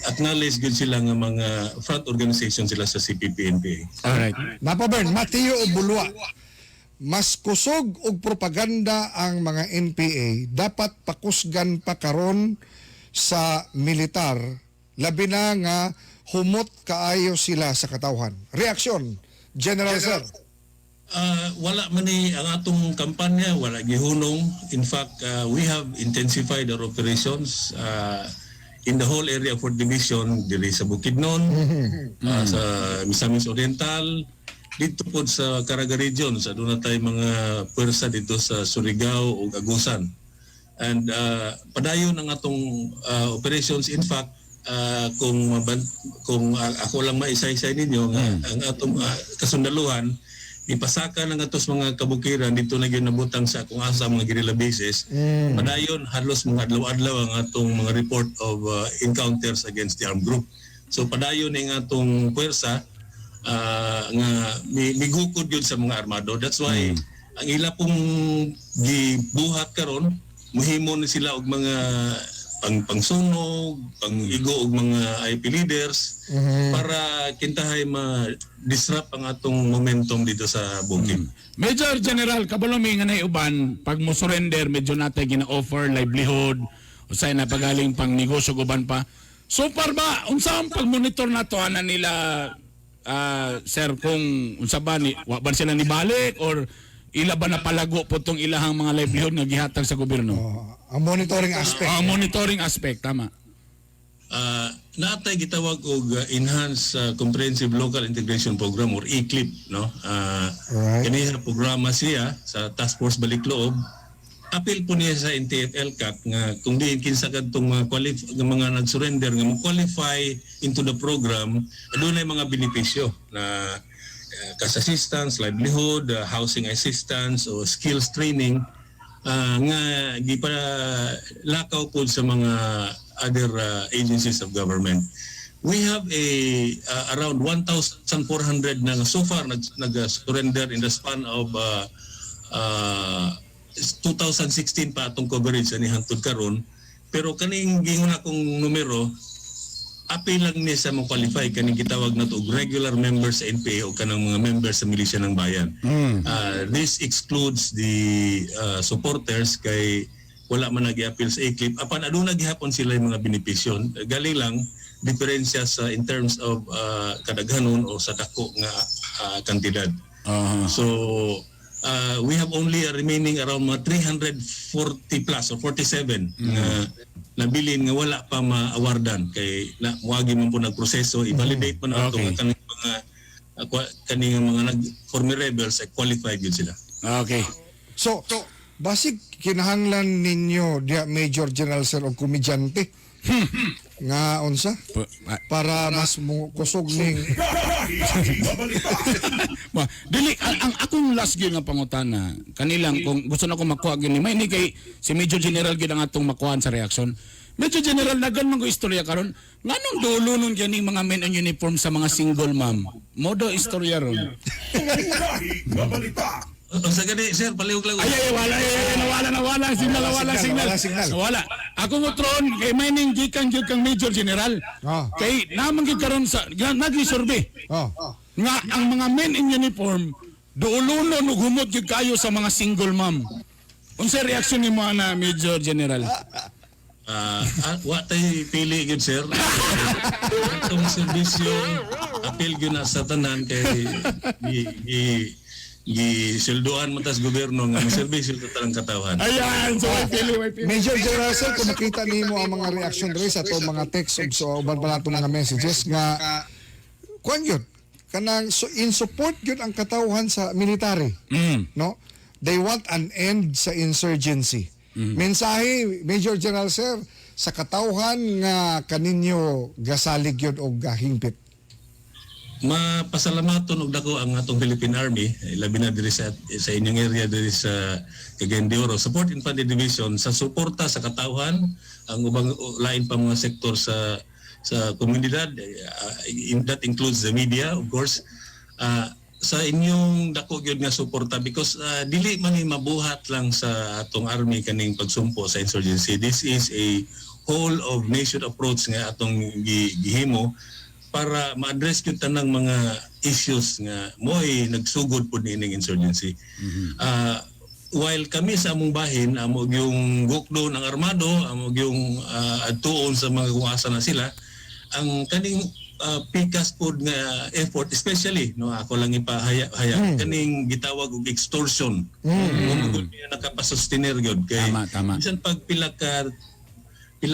acknowledge good sila nga mga front organization sila sa CPP-NPA. Alright. Napabern, Mateo Bulwa. mas kusog og propaganda ang mga NPA, dapat pakusgan pa karon sa militar, labi na nga humot kaayo sila sa katawhan. Reaksyon, General Sir. Wala man ni ang atong kampanya, wala gihunong. In fact, we have intensified our operations in the whole area of Fort Division, diri sa Bukidnon, sa Misamis Oriental, dito po sa Caraga Region, sa doon na tayo mga pwersa dito sa Surigao o Agusan. And padayon ang atong operations. In fact, kung ako lang maisay-isay ninyo, ang atong kasundaluhan, ipasaka ng atos mga kabukiran dito na ginabutang sa kung asa mga guerrilla bases. Padayon, halos mga adlaw-adlaw ang atong mga report of encounters against the armed group. So padayon ang atong pwersa nga migukod yun sa mga armado. That's why ang ila pong gibuhat karon, muhimo na sila og mga pangsunog, pang-igo og mga IP leaders para kintahay ma-disrupt ang atong momentum dito sa Bukid. Major General, kabalumi nga naiuban, pag mo surrender, medyo natay gina-offer livelihood, usay na pagaling pang negosyo uban pa. So far ba, unsa ang pag-monitor na to ana nila, sir, kung unsa ba ni wa ba sila nibalik or ila ba na palago po tong ilahang mga livelihood nga gihatag sa gobyerno? Ang monitoring aspect. Ang monitoring aspect, tama. Natay gitawag og Enhanced Comprehensive Local Integration Program or ECLIP, no? Kaniya programa siya sa Task Force Balikloob. Apil po niya sa NTF-ELCAC nga kung diin kinsa kadtong mga nag-surrender nga mo-qualify into the program, adunay mga benepisyo na cash assistance, livelihood, housing assistance o skills training nga gipalakaw po sa mga other agencies of government. We have around 1,400 na so far nag-surrender in the span of 2016 pa atong coverage ani hangtod karon. Pero kaning gingon akong numero, apil lang ni sa mo-qualify kaning gitawag na to regular members sa NPA o kanang mga members sa milisya ng bayan. This excludes the supporters kay wala man nag-appeal sa ECLIP. Apan aduna gihapon sila yung mga benepisyo. Galing lang diferensya sa in terms of kadaghanon o sa dako nga kantidad. So we have only remaining around 340 plus or 47 nabilin nga wala pa ma-awardan kay muagi man po nagproseso, i-validate man ato nga kaning mga nag-former rebels ay qualified yun sila. Okay. So basig kinahanglan ninyo dia Major General Sir og komedyante nga unsa para mas mo kusog ning dili ang akong last gyud nga pangutana kanilang kung gusto na ko makuha gyud ni may ni kay si Major General gyud ang atong makuhaan sa reaksyon. Major General, nagan man ko istorya karon nganong dulo nun gani mga men on uniform sa mga single mom modo istorya ron. Ang sa gani, sir, palihog lang. Nawala signal. Ako utron kay may ning gikan gyud kang Major General. Kay naman gyud karon sa nagi-survey. Nga ang mga men in uniform duulunon ug humot gyud kayo sa mga single mom. Unsa reaksyon nimo ana Major General? Wa tay pili gyud sir. Atong serbisyo apil gyud na sa tanan kay gisilduan mo tas gobyerno nga serbisyo sa talang katawhan. Ayan, so pili. Major General Sir, kung makita nimo ang mga reaction diri sa to mga text ug so uban pa nato mga messages nga kuan gyud kanang in support gyud ang katawhan sa military. No? They want an end sa insurgency. Mensahe Major General Sir sa katawhan nga kaninyo gasalig gyud og gahingpit. Mapasalamaton og dako ang atong Philippine Army, labi na diri sa inyong area diri sa Cagayan de Oro, Support Infantry Division sa suporta sa katawhan ang ubang lain pa mga sektor sa komunidad, that includes the media of course, sa inyong dako gyud nga suporta because dili man mabuhat lang sa atong army kaning pagsumpo sa insurgency. This is a whole of nation approach nga atong gihimo para ma-address yung tanang mga issues nga mo'y nagsugod po nining insurgency. While kami sa among bahin, amog yung gukdo ng armado, amog yung adtuon sa mga kuwasa na sila, ang kaning pikas po nga effort, especially, no, ako lang ipahaya, kaning gitawag og extortion. Kung niya nakapasustiner yun. Kay, Tama. bisan pag pila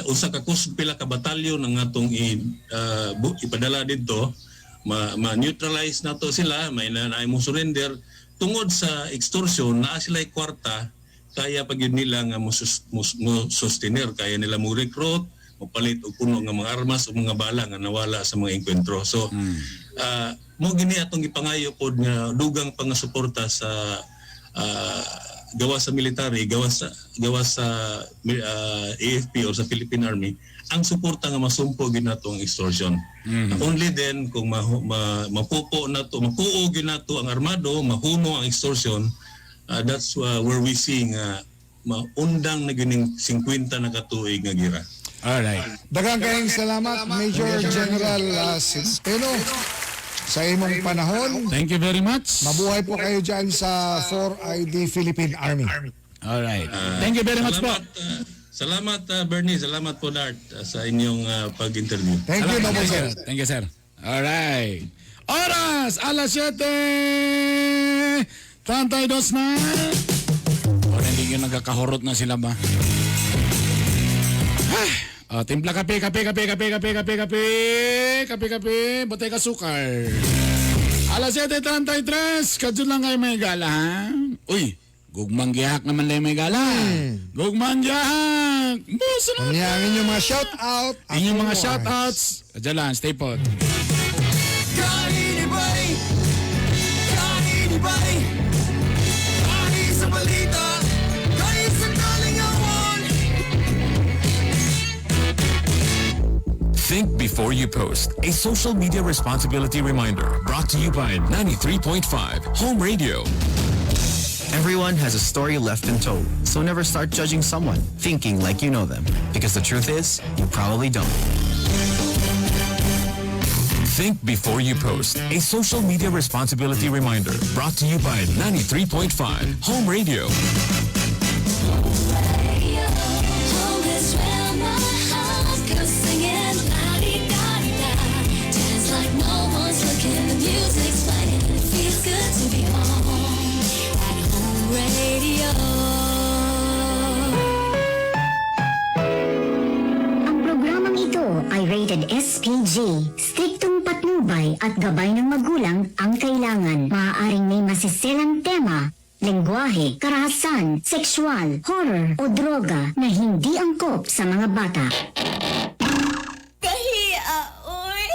usa ka pila ka batalyon ang atong ipadala dito, ma-neutralize nato sila, may naay mo surrender tungod sa extortion na sila kwarta, kaya pag yun nila nga mo sustainer, kaya nila mo recruit, mapalit og puno nga mga armas o mga bala nga nawala sa mga enkwentro. So mo gini atong ipangayo pod nga dugang pangasuporta sa gawas sa military, gawas sa AFP o sa Philippine Army, ang suporta nga masumpo ginatong extortion. Only then kung mapupo nato, mapuo ginato ang armado, mahuno ang extortion, that's where we see nga maundang na gining 50 na katuig nga gira. Alright. Daghang kayong salamat, Major General Centeno, sa imong panahon. Thank you very much. Mabuhay po kayo dyan sa 4ID Philippine Army. Alright. Thank you very much po. Salamat Bernie, salamat po Dart sa inyong pag-interview. Thank you, Noble Sir. Thank you, sir. Alright. Oras, alas 7. 32 na. O, hindi nyo nagkakahurot na sila ba? Timpla kape. Botay ka sukar. Alas 7:33. Kadyo lang kayo may gala, ha? Uy, gugmang gihak naman lang may gala. Gugmang gihak. Buso na. Ang inyong mga shout-out. Inyong mga shout-outs. Kadyo lang, stay put. Got anybody? Kahit sa balita, kahit sa kalingawan. Think before you post. A social media responsibility reminder brought to you by 93.5 Home Radio. Everyone has a story left untold, so never start judging someone thinking like you know them. Because the truth is, you probably don't. Think before you post. A social media responsibility reminder brought to you by 93.5 Home Radio. Home is where my heart goes singing la-di-da-di-da. Dance like no one's looking, the music's playing. It feels good to be home at Home Radio. Ang programang ito ay rated SPG. Striktong patnubay at gabay ng magulang ang kailangan. Maaaring may masiselang tema, lengguwahe, karahasan, sexual, horror o droga na hindi angkop sa mga bata. Kahiya, oy!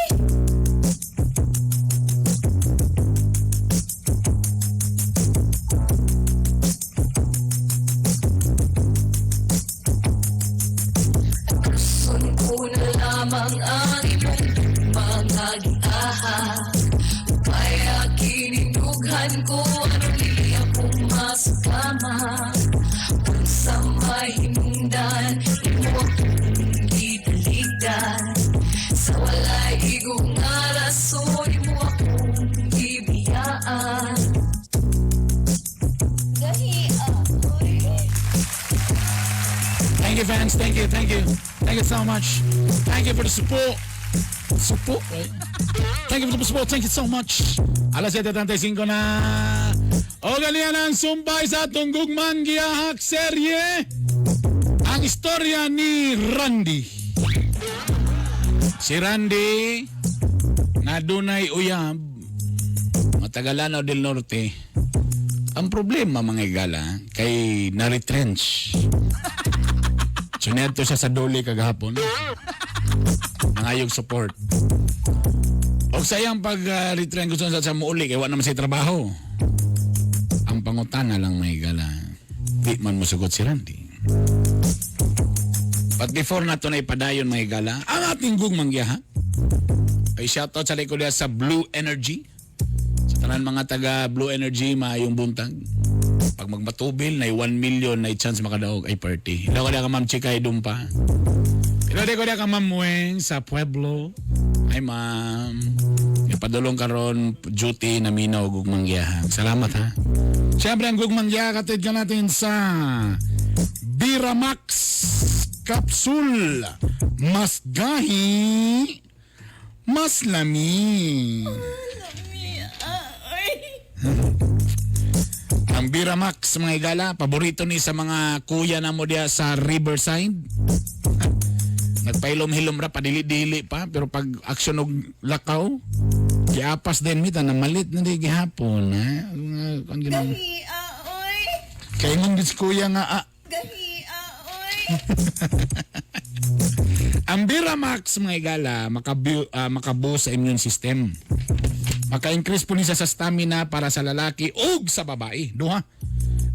Gusto na lamang ang iyong pag-agiaha. Kaya kinindughan ko ano liya kung masukama. Kung sa mahinundan, imo akong ibaligdan. Sa walay igong arason, imo akong ibiyaan. Thank you, fans. Thank you. Thank you so much. Thank you for the support. Support, right? Thank you for the support. Thank you so much. Alas 7:35 na. O ganyan ang sumbay sa atong gugmang giyahak serye. Ang istorya ni Randy. Si Randy na dunay uyab Matagalanaw del Norte. Ang problema mga igala kay na-retrench. Sunedto siya sa dole kagahapon. Nangayog support. O sayang pag-retrench gusto sa muuli kaya wala naman siya trabaho. Ang pangutana lang may gala. Di man musugot si Randy. But before nato na ipadayon may gala, ang ating gugmangyaha ay shoutout sa likod sa Blue Energy. Sa tanan mga taga Blue Energy, maayong buntag. Pag magmatubil, na 1 million na chance makadaog ay party. Ilo ko ka ma'am Chikay Dumpa. Ilo ko ka ma'am Mueng sa Pueblo. Ay ma'am, ipadulong karon duty na minaw gugmanggiyahan. Salamat ha. Siyempre ang gugmanggiya katid ka natin sa Biramax Capsule. Mas gahi, mas lami. Ang Biramax mga igala, paborito ni sa mga kuya na mo diya sa Riverside. Nagpailom-hilom ra, padili-dili pa, pero pag aksyon og lakaw, giapas din mita na malit na di gihapon. Gahia, oy! Kaya nung si kuya nga, Gahia, oy! Ang Biramax mga igala, makabuo sa immune system. Maka-increase po niya sa stamina para sa lalaki o sa babae. Duha.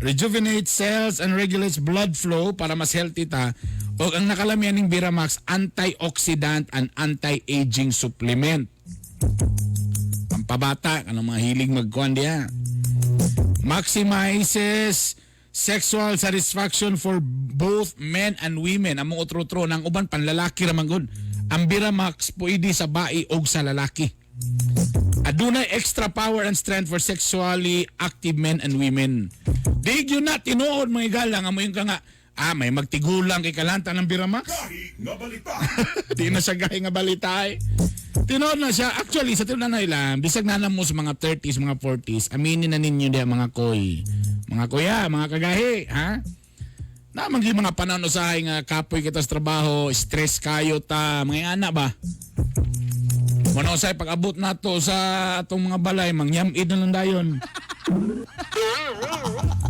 Rejuvenates cells and regulates blood flow para mas healthy ta. O ang nakalamian ng Biramax, antioxidant and anti-aging supplement. Pampabata, anong mga hilig magkuhan diya. Maximizes sexual satisfaction for both men and women. Among utro-utro ng uban panlalaki ramang good. Ang Biramax pwede sa bae o sa lalaki. Adunay extra power and strength for sexually active men and women. Di yun na tinuod mga igalang. Amo yung ka nga, may magtigulang kay kalanta ng Biramax. Gahi nga balita. Di na siya gahi nga balita eh. Tinood na siya. Actually, sa tinuod na ilang, bisag na mo sa mga 30s, mga 40s, aminin na ninyo diya mga koy. Mga kuya, mga kagahi, ha? Na mga panahon usahay nga kapoy kita sa trabaho, stress kayo ta, mga anak ba? Mano say pag-abot nato sa atong mga balay, mangyamid na lang dayon.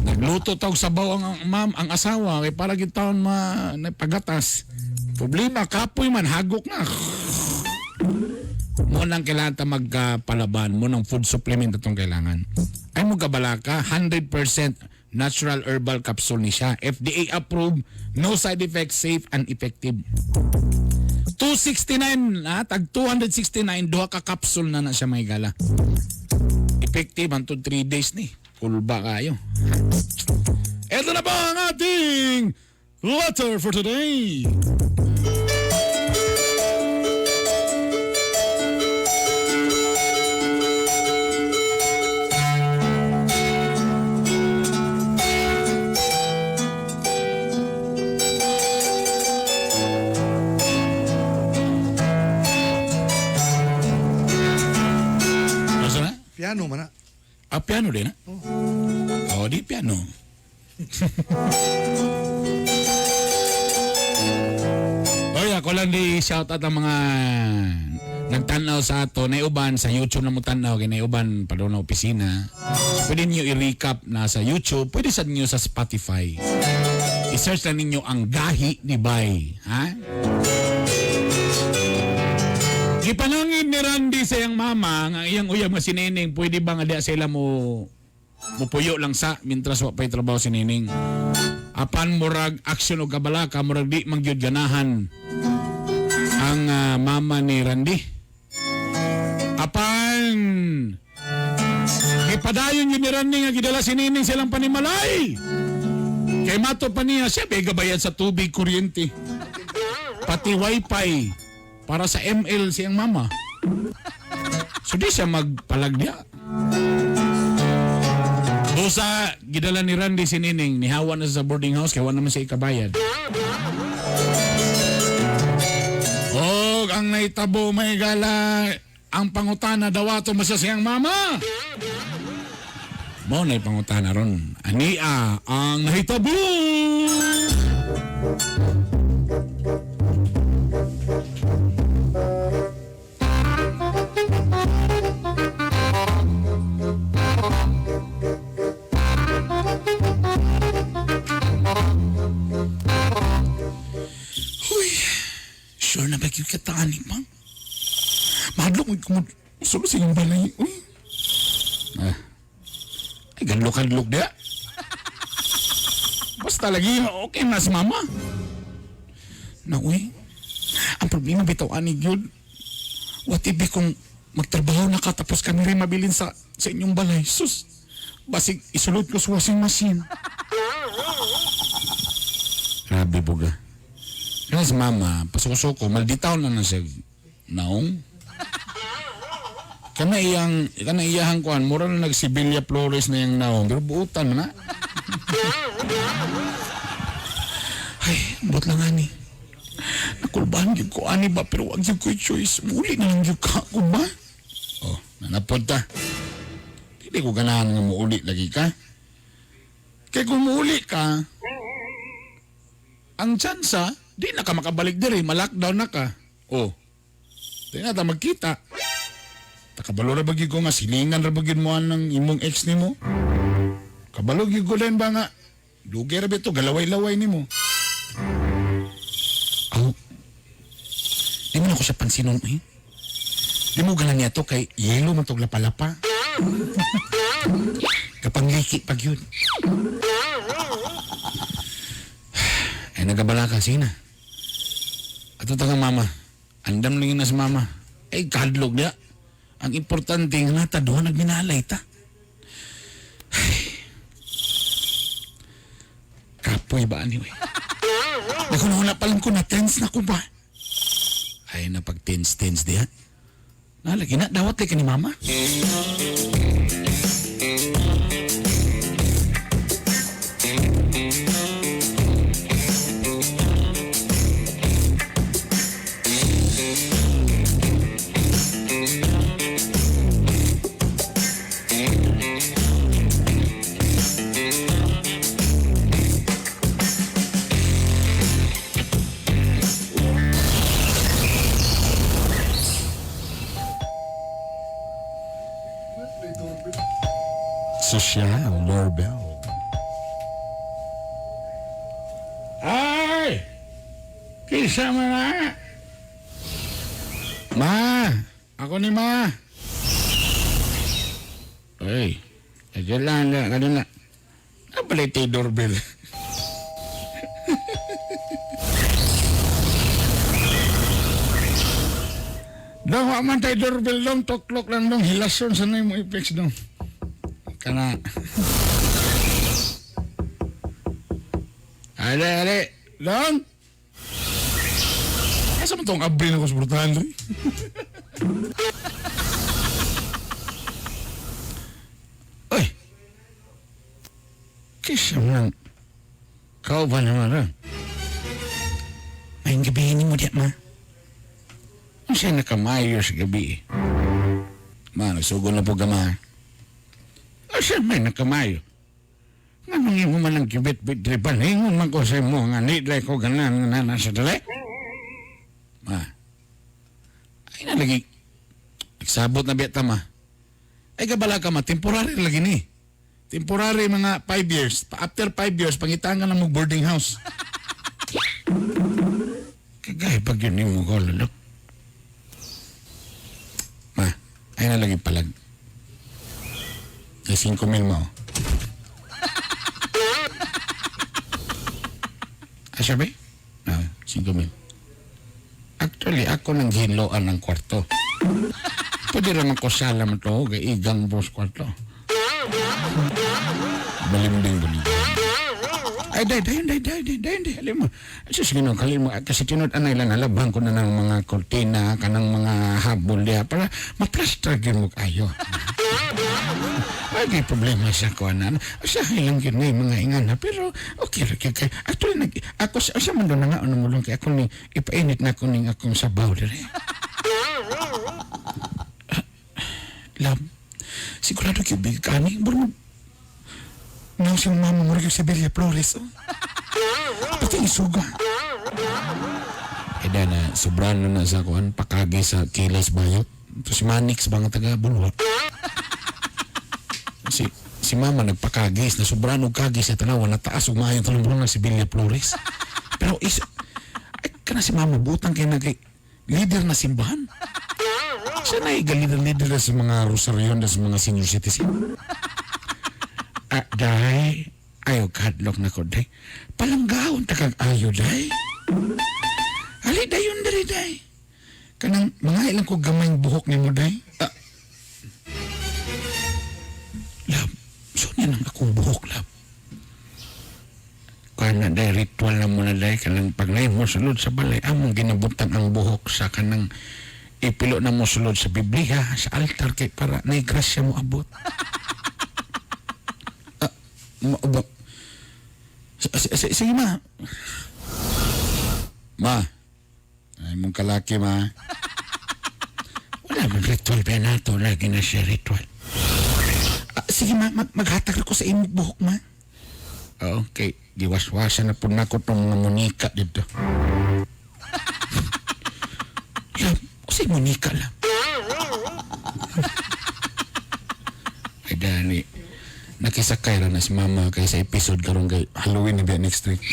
Nagluto tawag sabaw ang asawa kay para gitawon pagatas. Problema kapoy man hagok na. Mo nang kailangan ta magpalaban mo ng food supplement atong kailangan. Ay mo gabalaka 100% natural herbal capsule ni siya. FDA approved, no side effects, safe and effective. 269 tag 269 duha ka capsule na siya may gala. Effective until 3 days ni. Kulba kayo. Ito na ba ang ating letter for today? Piano man na. Piano din ha? Oh, di piano. Oy, ako lang di shout out ang mga nagtanaw sa ato na uban sa YouTube na mo tanaw kay na uban pa na opisina. Pwede niyo i-recap na sa YouTube, pwede sa niyo sa Spotify. I-search na ninyo ang Gahi ni Bay, ha? Gipanangin ni Randy sa iyang mama nga iyang uyab nga si Nining, pwede ba nga diya sila mo puyo lang sa mintras wa pay trabaho si Nining. Apan murag aksyon o kabalaka, murag di mangyud ganahan ang mama ni Randy. Apan gipadayon yun ni Randy nga gidala si Nining silang panimalay. Kay mato pa niya siya bayad sa tubig, kuryente, pati wifi. Para sa ML siyang mama. So di siya magpalag niya. Busa, gidala ni Randy si Nining, nihawa na sa boarding house, kaya wala naman siya ikabayad. O, ang naitabo may gala, ang pangutana daw ato masya siyang mama. Mo na pangutana ron. Ania, ang naitabo! Sure na ba yung katani, ma'am? Mahadlok mo kung sulo sa iyong balay. Uy. Ay, ganlok-ganlok dia. Basta lagi, okay na si mama. Na, uy. Ang problema bitaw ani yun. What if kung magtrabaho na ka tapos kami rin mabilin sa inyong balay? Sus, basig isulod ko sa washing machine. Grabe, buga. Kaya si mama, pasuko-suko, malditaw na siya. Naong? Kana iyahang kuan, mura na nagsibilya Flores na yung naong, pero buutan na. Ay, ambot lang ani. Nakulbahan yung ko ani ba, pero wag yung ko choice. Muli na lang yung kako ba? Oh, nanapod ta. Hindi ko ganahan nga muuli lagi ka. Kaya kung muuli ka, ang tsansa, di na ka makabalik diri, ma-lockdown na ka. Oh, di na ta magkita. Takabalo ra bagi ko nga silingan ra bagi mo ng imong ex nimo. Kabalo gyud ko din ba nga dugi ra bito galaway-laway nimo. Aw. Di mo na ko sa pansinon eh. Di mo ganan niya to kay yelo man tog lapalapa. Kapangliki pag yun. Ay nagabala ka sina. Ato tangang mama. Andam lang na sa mama. Ay kadlog niya. Ang importante nga nata doon nagminalay ta. Kapoy ba ani we? Nakunahuna pa lang ko na tense na ko ba? Ay na pag tense diyan. Nalagi na dawat kay ni mama. Social doorbell. Ay! Kisa mo na! Ma! Ako ni Ma! Ay! Ayan lang, ganun na. Nabalay tayo doorbell. Dong, waman tayo doorbell dong, toklok lang dong, hilason sa na yung ipeks dong. Kana. Ale. Dong. Asa mo tong abri na ko sa portahan doy? Oy. Kisa mo lang. Kau ba naman rin? May gabihin mo diya, Ma. Ang siya nakamayo sa gabi. Ma, nagsugo na po gama. Asa may nakamayo? Nga nangin mo man ang kibit-bit driban, hingon man ko sa mo, nga nidlay ko ganan nga nasa dali. Ma, ay na lagi, nagsabot na biyata ma. Ay kabala ka ma, temporary lagi ni. Temporary mga 5 years. After 5 years, pangitangan na mo boarding house. Kagay pag yun yung mo ko, lalo. Ma, ay na lagi palag. Ay 5,000 mo. Asa ba? 5,000. Actually, ako nang hinloan ng kwarto. Pwede naman ko salam ito, igang bros kwarto. Balimbing. Ay, day. Alam mo, sige no, kalim mo. Kasi tinod anay lang, nalabang ko na ng mga kortina, kanang mga habol diya, para ma-plaster mo kayo. Ay, may problema sa kuanan. Asahin lang yun na mga ingana. Pero, okay. Actually, ako sa man doon na nga, ano mo lang, kaya ako ni, ipainit na ako ng akong sabaw dire. Lab, sigurado kayo bigay kani. Baro mo, nang siyang mama mo rin si Belia Flores, oh. Pati isuga. Eh, na, sobrano na sa kuan, pakagi sa Kilas Bayot. Si Manix ba nga taga-Bulwa? Si mama nagpakagis na sobrano kagis na tanawa na taas umayon talong na si Belia Flores. Pero ay kana si mama butang kay nagay leader na simbahan. Siya na leader sa mga rosaryon na sa mga senior citizen. Day, ayaw kadlok na ko, day. Palanggaon takag ayaw, day. Ali, dayon dari, day. Kanang mga ilang ko gamayng buhok ni mo, day. Lab, so niya nang akong buhok, lab. Kana, day, ritual na muna, day. Kanang paglay mo, sulod sa balay, among ginabutan ang buhok sa kanang ipilo na mo sulod sa Biblia, sa altar kay para na grasya mo abot. Sige ma. Ma. Ay mong kalaki ma. Wala man ritual pa nato, lagi na siya ritual. Sige ma, maghatag ako sa imong buhok ma. Okay, giwaswasan na po na ko itong Monica dito. Lab, kasi Monica lang. Ay dani, nakisakay ra na si mama kay sa episode karon kay Halloween na biya next week.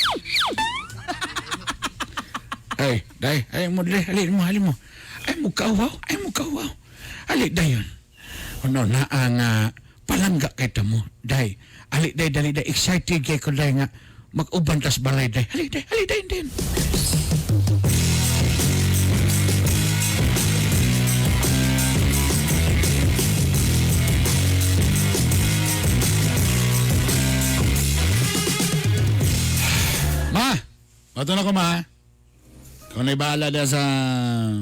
Ay, day, ay mo dali, halin mo. Ay mo kawaw. Ali dayon. Ano na ang palangga kay ta mo, day. Ali day dali day excited kay ko day nga mag-uban tas balay day. Ali day din. Ma, bato na ko ma. Kung na'y bahala da sa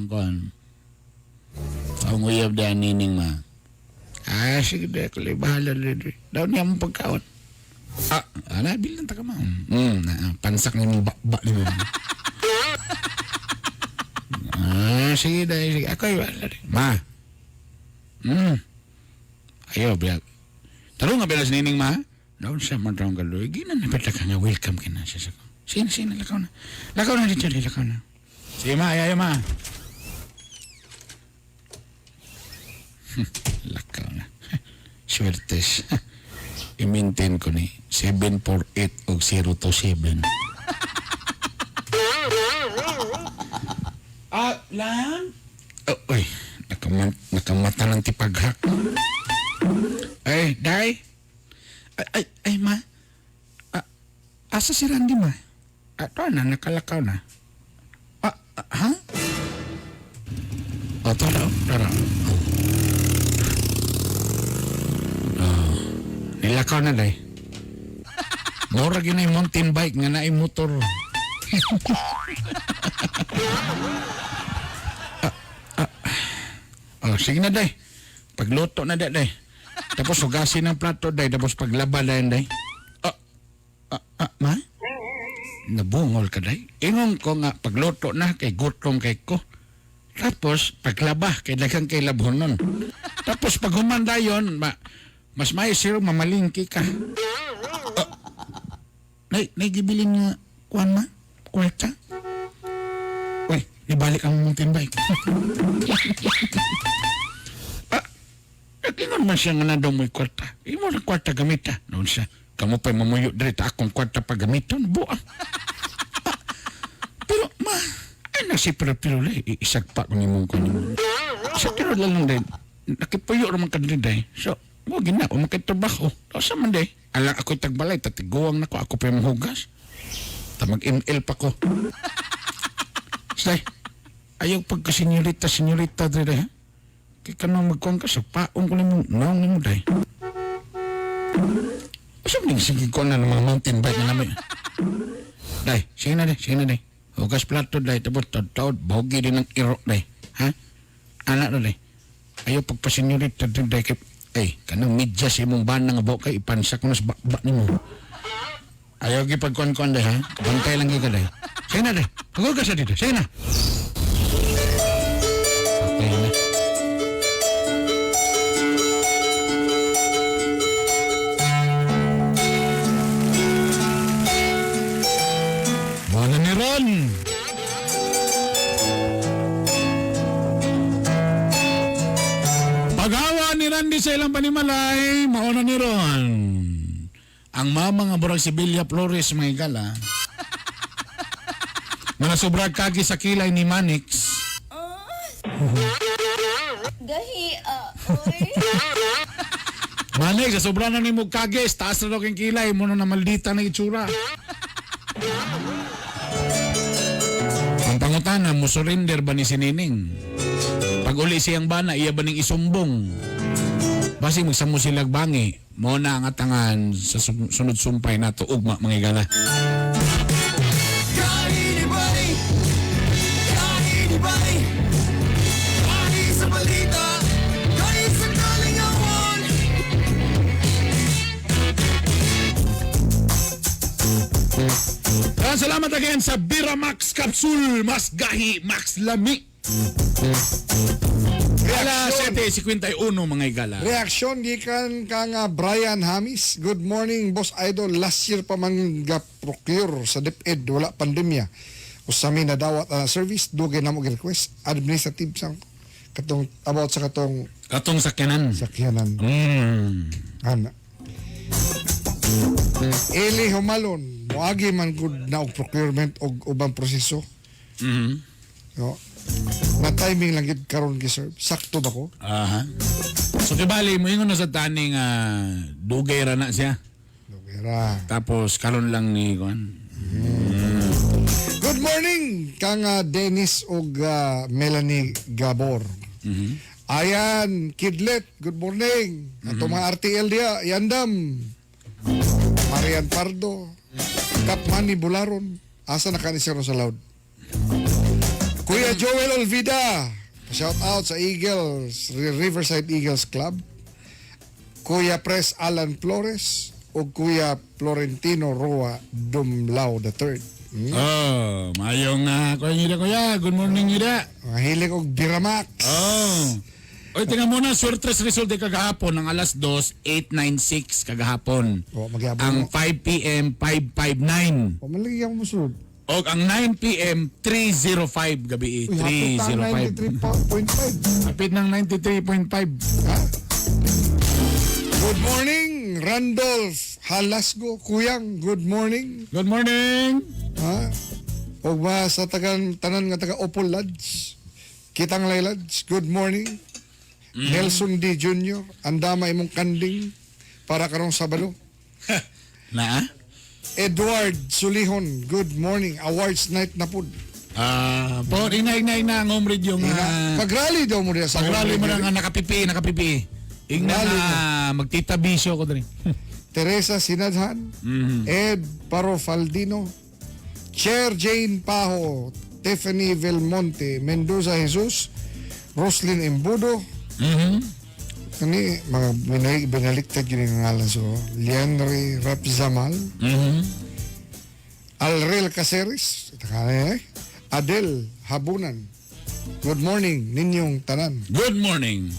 kon. Ang uyab da nining ma. Sige da, kung na'y bahala da. Daw niya mong pagkaon. Bilang ta ka ma. Pansak ni mong bakba ni mo. Sige da, sige. Ako ay bahala da. Ma. Ayaw, biyak. Taro nga bilang sa nining ma. Daw siya matawang kaloy. Ginan na pala ka nga welcome ka na siya sa ko. Sige, lakaw na. Lakaw na dito, lakaw na. Sige ma, ayaw ma. Lakaw na. Swertes. I-maintain ko ni 748 o 027. Lang? Uy, nakamata ng tipaghak. Ay, day. Ay, ma. Asa si Randy, ma? Ito na, nakalakaw na. Ha? Tara. Nilakaw na, day. Mura ginay mountain bike nga naay motor. Sige na, day. Pagluto na, day. Tapos hugasin ng plato, day. Tapos paglaba na yun, day. Ma? Nabungol ka, day. Ingon ko nga pagluto na kay gutom kay ko. Tapos paglaba kay daghang kay labhonon. Tapos pag humanda yun, mas may siro mamalingki ka. Naigibilin nga kuwan ma? Kwarta? Uy, ibalik ang mountain bike. Ingon man siya nga na daw mo'y kwarta. Imo na kwarta gamita. Noon siya. Kamu pa'y mamuyo direct akong kwarta pagamiton. Buang. Pero, ma, ay nasipira-piro lang. Isag pa ko ni mong kanimo. Sa tiro lang din. Nakipuyo naman ka din day. So, mo gina, makitabaho. Sa man day. Alang ako'y tagbalay, tatiguang na ko. Ako pa'y mahugas. Mag-ML pa ko. Say, ayaw pagka-senyorita din ha? Kaya ka nang magkuhan ka sa paong ko ni mong naong ni mo day. Sige ko na ng mga mountain bike na namin. Day, sige na day. Hugas plato day, tapos taod, bahugi din ng iro day. Ha? Anak na day. Ayaw pagpasenyorita din day. Kanang medyas imong banang nga bawa kay ipansak mo na sa bakba ni mo. Ayaw gipagkuhan-kuhan day ha? Bantay lang ka day. Sige na day. Hugas na dito. Sige na. Okay na. Paghawa ni Randy sa ilang panimalay, mauna ni Ron. Ang mama nga burang si Bilya Flores mga igala. Mga sobrang kagi sa kilay ni Manix. Gahi, Manix, sa sobrang na ni mo kagi, taas na daw kong kilay, muna na maldita na itsura. Ang pangutana, mo surrender ba ni si Nining? Pag uli siyang bana, iya ba ning isumbong? Basi magsamo silag bangi, mo na ang atangan sa sunod sumpay na to, ugma mga igala. Salamat again sa Biramax Capsule. Mas gahi, max lami. Gala 7:51 mga igala. Reaksyon gikan kang Brian Hamis. Good morning, Boss Idol. Last year pa man ga-procure sa DepEd, wala pandemya. Usami na dawat service, dugay na mo request administrative sang katong about sa katong sakyanan. Ana. Eli Humalon, moagi man gud na og procurement og ubang proseso. No. Na timing lang gid karon giserve. Sakto ba ko? Aha. So kibali mo ingon na sa taning dugay ra na siya. Dugay ra. Tapos karon lang ni kuan. Good morning kang Dennis ug Melanie Gabor. Ayan, Kidlet, good morning. Ato mga RTL dia, Yandam. Marian Pardo, Kapmani Bularon. Asa na kanisya sa loud? Kuya Joel Olvida, shout out sa Eagles, Riverside Eagles Club. Kuya Pres Alan Flores o Kuya Florentino Roa Dumlao III. Oh, mayong kuya. Good morning, Ida. Mahilig og Biramax. Oh. Oy, tingnan mo na, surtres result kagahapon ng alas 2, 896 kagahapon. Oh, magyabon ang mo. 5 p.m. 559. O, malagyan mo sunod. O ang 9 p.m. 305 gabi. Uy, 305. Hapit ng 93.5. Ha? Good morning, Randolph Halasgo. Kuyang, good morning. Good morning. Ha? O ba sa tanan nga taga Opol Lodge. Kitang Lay Lodge, good morning. Nelson D. Jr., andama imong kanding para karong Sabado. Na? Edward Sulihon, good morning. Awards night na po. Po, inay na ang home radio nga. Pag-rally daw mo rin sa Pag-rally mo na nga nakapipi. Ingna nga magtita bisyo ko din. Teresa Sinadhan, Ed Parofaldino, Chair Jane Pajo, Tiffany Velmonte, Mendoza Jesus, Roslyn Embudo, kani mga binaliktad yun yung ngalan so Lianri Rapzamal, Alrel Caceres, Adel Habunan. Good morning ninyong tanan. Good morning.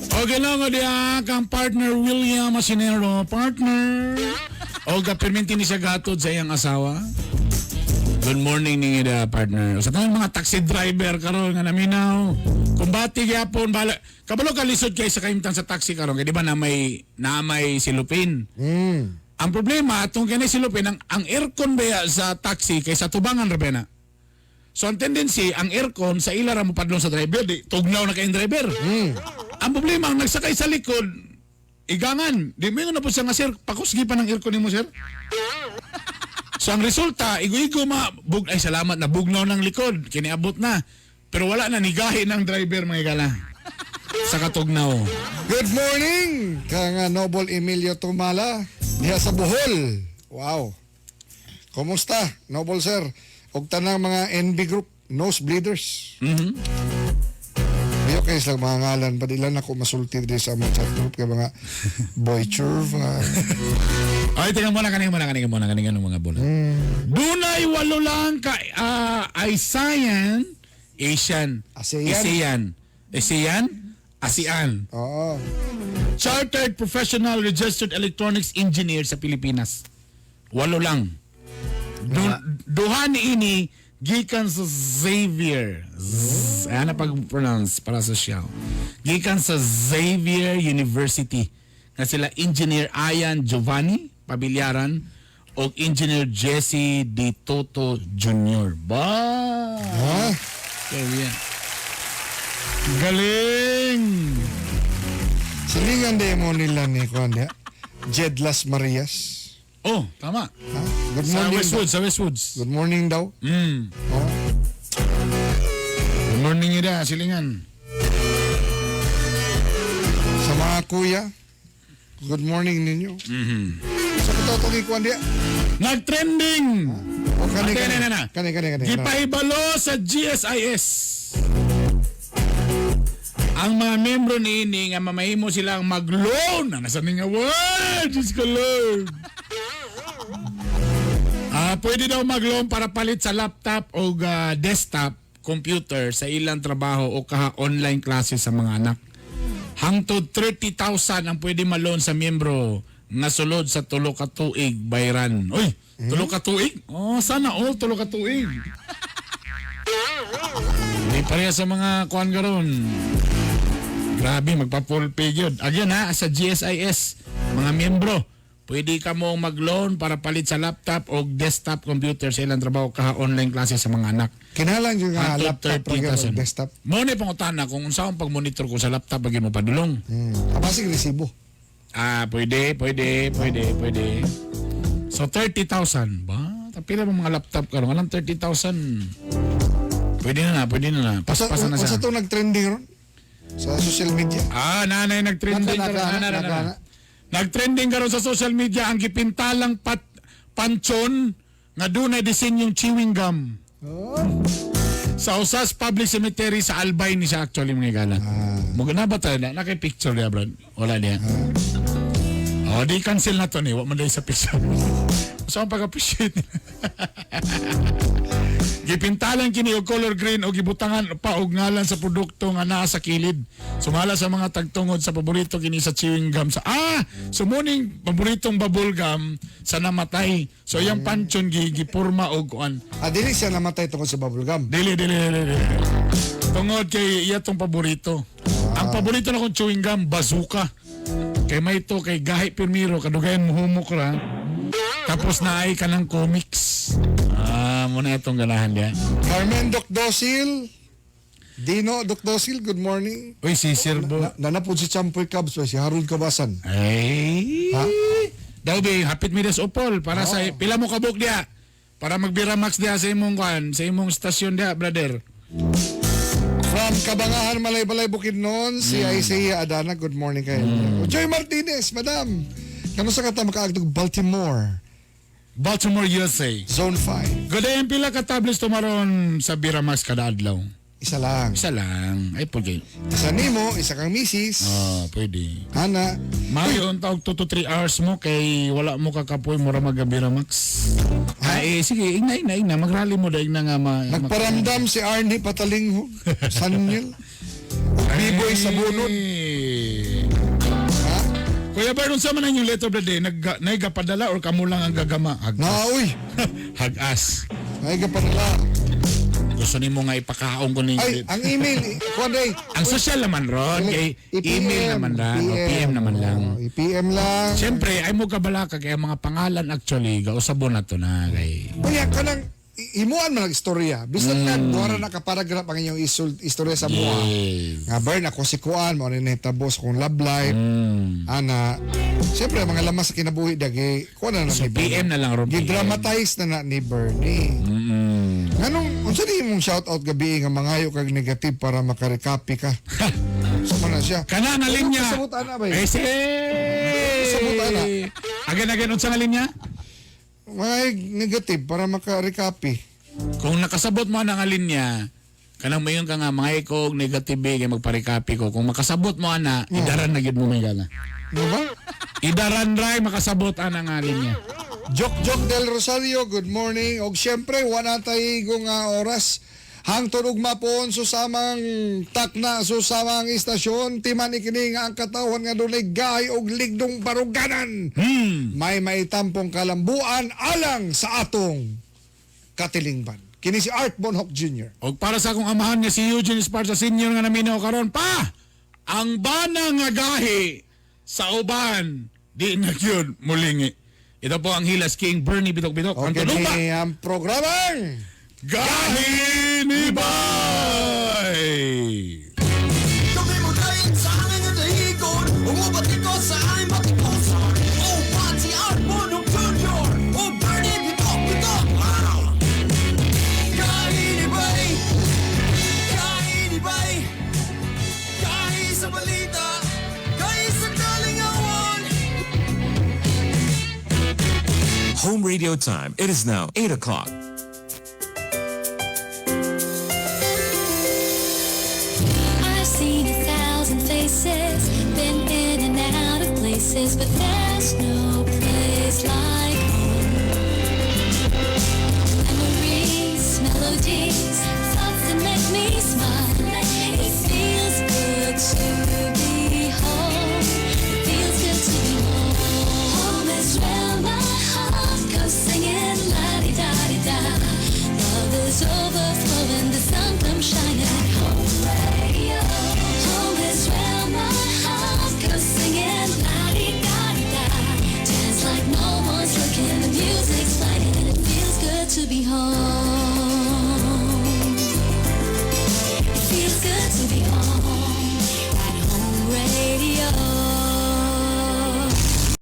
Okay lang o diya kang partner William Asinero, partner. O perminti ni siya gatod sa iyang asawa. Good morning ni ida partner. Sa tanang mga taxi driver karon nga naminaw. Kung bati gyapon bala kabalo ka lisod kay sa kaimtan sa taxi karon kay di ba na may silupin. Ang problema atong kanay silupin ang aircon ba sa taxi kay sa tubangan ra ba na. So ang tendency ang aircon sa ila ra mo padlong sa driver di tugnaw na kay driver. Ang problema ang nagsakay sa likod igangan. Di mo na po siya nga sir pakusgi pa ng aircon nimo sir. So ang resulta, igo-igo ay salamat na bugnaw ng likod, kiniabot na. Pero wala na nigahi ng driver mga gala. Sa katugnaw. Good morning, kang Noble Emilio Tumala, diha sa Bohol. Wow. Kumusta, Noble Sir? Og tanang mga NB Group, Nosebleeders. Ayaw kayo sa mga ngalan, ba ilan ako masulti din sa mga chat group kay mga Boy Churva. Ay, tingnan mo na kaning mga bola. Dunay walo lang ka ASEAN. Oo. Chartered Professional Registered Electronics Engineer sa Pilipinas. Walo lang. Duha ni ini gikan sa Xavier. Ayan na pag-pronounce para sa siya. Gikan sa Xavier University. Na sila Engineer Ayan Giovanni Pabilyaran o Engineer Jesse Di Toto Jr. Ba! Ha? Kaya galing! Silingan din mo nila ni Juan ya? Jedlas Marias. Oh, tama. Ha? Good morning. Sa Westwoods. Good morning daw. Oh. Good morning ida, silingan. Sa mga kuya, good morning ninyo. Sa katotong ikuan dia. Nag-trending! O kani. Gipahibalo sa GSIS. Ang mga membro ni ini nga mamahimo silang mag-loan. Nasa nga word, Diyos ko Lord. pwede daw mag-loan para palit sa laptop o desktop computer sa ilang trabaho o kaha online classes sa mga anak. Hangtod 30,000 ang pwede ma-loan sa miyembro nga sulod sa tulo ka tuig bayran. Uy, tulo ka tuig? Oh, sana all tulo ka tuig. Hindi pareha sa mga kuan garon. Grabe, magpa-full pay yun. Again ha, sa GSIS, mga miyembro, pwede ka mong mag-loan para palit sa laptop o desktop computer sa ilang trabaho kaha online classes sa mga anak. Kinalang yung Hangtod laptop o 30,000. desktop. Mo na pangutana kung unsa ang pag-monitor ko sa laptop bagay mo padulong. Kapasig resibo. Pwede. So 30,000 ba? Pila mo mga laptop karon? Walang 30,000. Pwede na. Paspasan na Sa sa. ito nag-trending ron? Sa social media? Nanay nag-trending karon. Nag-trending karon sa social media ang gipintalang panchon nga dunay disenyong chewing gum. Sa Usas Public Cemetery sa Albay ni siya actually mga gala. Mugana ba tayo na picture niya, Brad? Wala niya. Di cancel na to ni. Wa man dahil sa picture. Gusto ang pag-appreciate nila. Gipintalan kini og color green o gibutangan pa og ngalan sa produkto nga naa sa kilid. Sumala sa mga tagtungod sa paborito kini sa chewing gum sa sumuning paboritong bubble gum sa namatay. So yung panchon gipurma og kuan. Dili siya namatay tungkol sa bubble gum. Dili. Tungod kay iya tong paborito. Ang paborito na kong chewing gum bazooka. Kay may ito kay Gahi Pirmiro kadugayan mo humok ra. Tapos naay ka ng comics. Muna itong ganahan niya. Carmen Doc Docil. Dino Doc Docil, good morning. Uy, si Sir Bo. Nanapod si Champoy Cubs, si Harold Kabasan. Ay. Ha? Daw be, hapit mi des upol para sa pila mo kabuk dia. Para magbiramax dia sa imong kuan, sa imong stasyon dia, brother. From Kabangahan, Malay-Balay, Bukidnon, si Isaiah Adana, good morning kayo. Joy Martinez, madam. Kano sa kata makaagdog Baltimore, USA. Zone 5. Good day, pila ka tablets tumaron sa Biramax kada adlaw. Isa lang. Ay, pwede. Isa nimo, isa kang misis. Pwede. Ana. Mayo, tawag 2 to 3 hours mo kay wala mo kakapoy mo ra mag-Biramax. Sige, igna. Magrally mo daig na nga Nagparamdam si Arnie Patalingho. Sanyel. Biboy sa bunod. Kuya Baron, sa man yung letter of the day, nagapadala or kamo lang ang gagama? Uy! Hagas. Nagapadala. Gusto ni mo nga ipakaong ko ninyo. Ay, ang email, kuwanday. Ang social naman ron, email naman lang, PM naman lang. PM lang. Siyempre, ay mo kabalaka kaya mga pangalan actually, gausabon na to na kay. Kaya ka nang, imuan man ang istorya. Bisan nga, buhara na kaparagrap ang inyong istorya sa mua. Nga Bern, ako si Kuan, mo rin nahitabos kung love life. Ana, siyempre, mga lamas sa kinabuhi, dagi, kuan na So, ni PM na lang ron. Gidramatize na ni Bernie. Anong, unsa di mong shoutout gabi nga mangayo kag negative para makarecopy ka? Sama na siya. Kana na linya. Kasabot ana ba? Kasabot ana. Again, unsa nga linya? May negative para makarecopy. Kung nakasabot mo na nga linya, kanang mayon ka nga mga ikog negative kay magparekapi ko. Kung makasabot mo ana, idaran na gid mo may gana. Ano ba? Idaran ray makasabot ana nga linya. Jok del Rosario, good morning. Og syempre, wala tayo nga oras. Hangtod og mapon susamang takna susamang istasyon timan ikini nga ang katawan nga dunay gahi og ligdong baruganan. May maitampong kalambuan alang sa atong katilingban. Kini si Art Bonhoc Jr. Og para sa akong amahan nga si Eugene Esparza Sr. nga naminaw karon pa, ang bana nga gahi sa uban di na yun mulingi. Ito po ang Hilas King Bernie Bitok-Bitok. Okay, ang programang Gahi ni Bay! Kami mo dahil sa amin at dahigon Umubat ito sa amin matikosan Oh, Pati Art Bonhoc Jr. Oh, Bernie Bitok-Bitok Gahi ni Bay Gahi sa balita Gahi sa kalingawan Home radio time. It is now 8 o'clock. I've seen 1,000 faces, been in and out of places, but there's no place like home. home.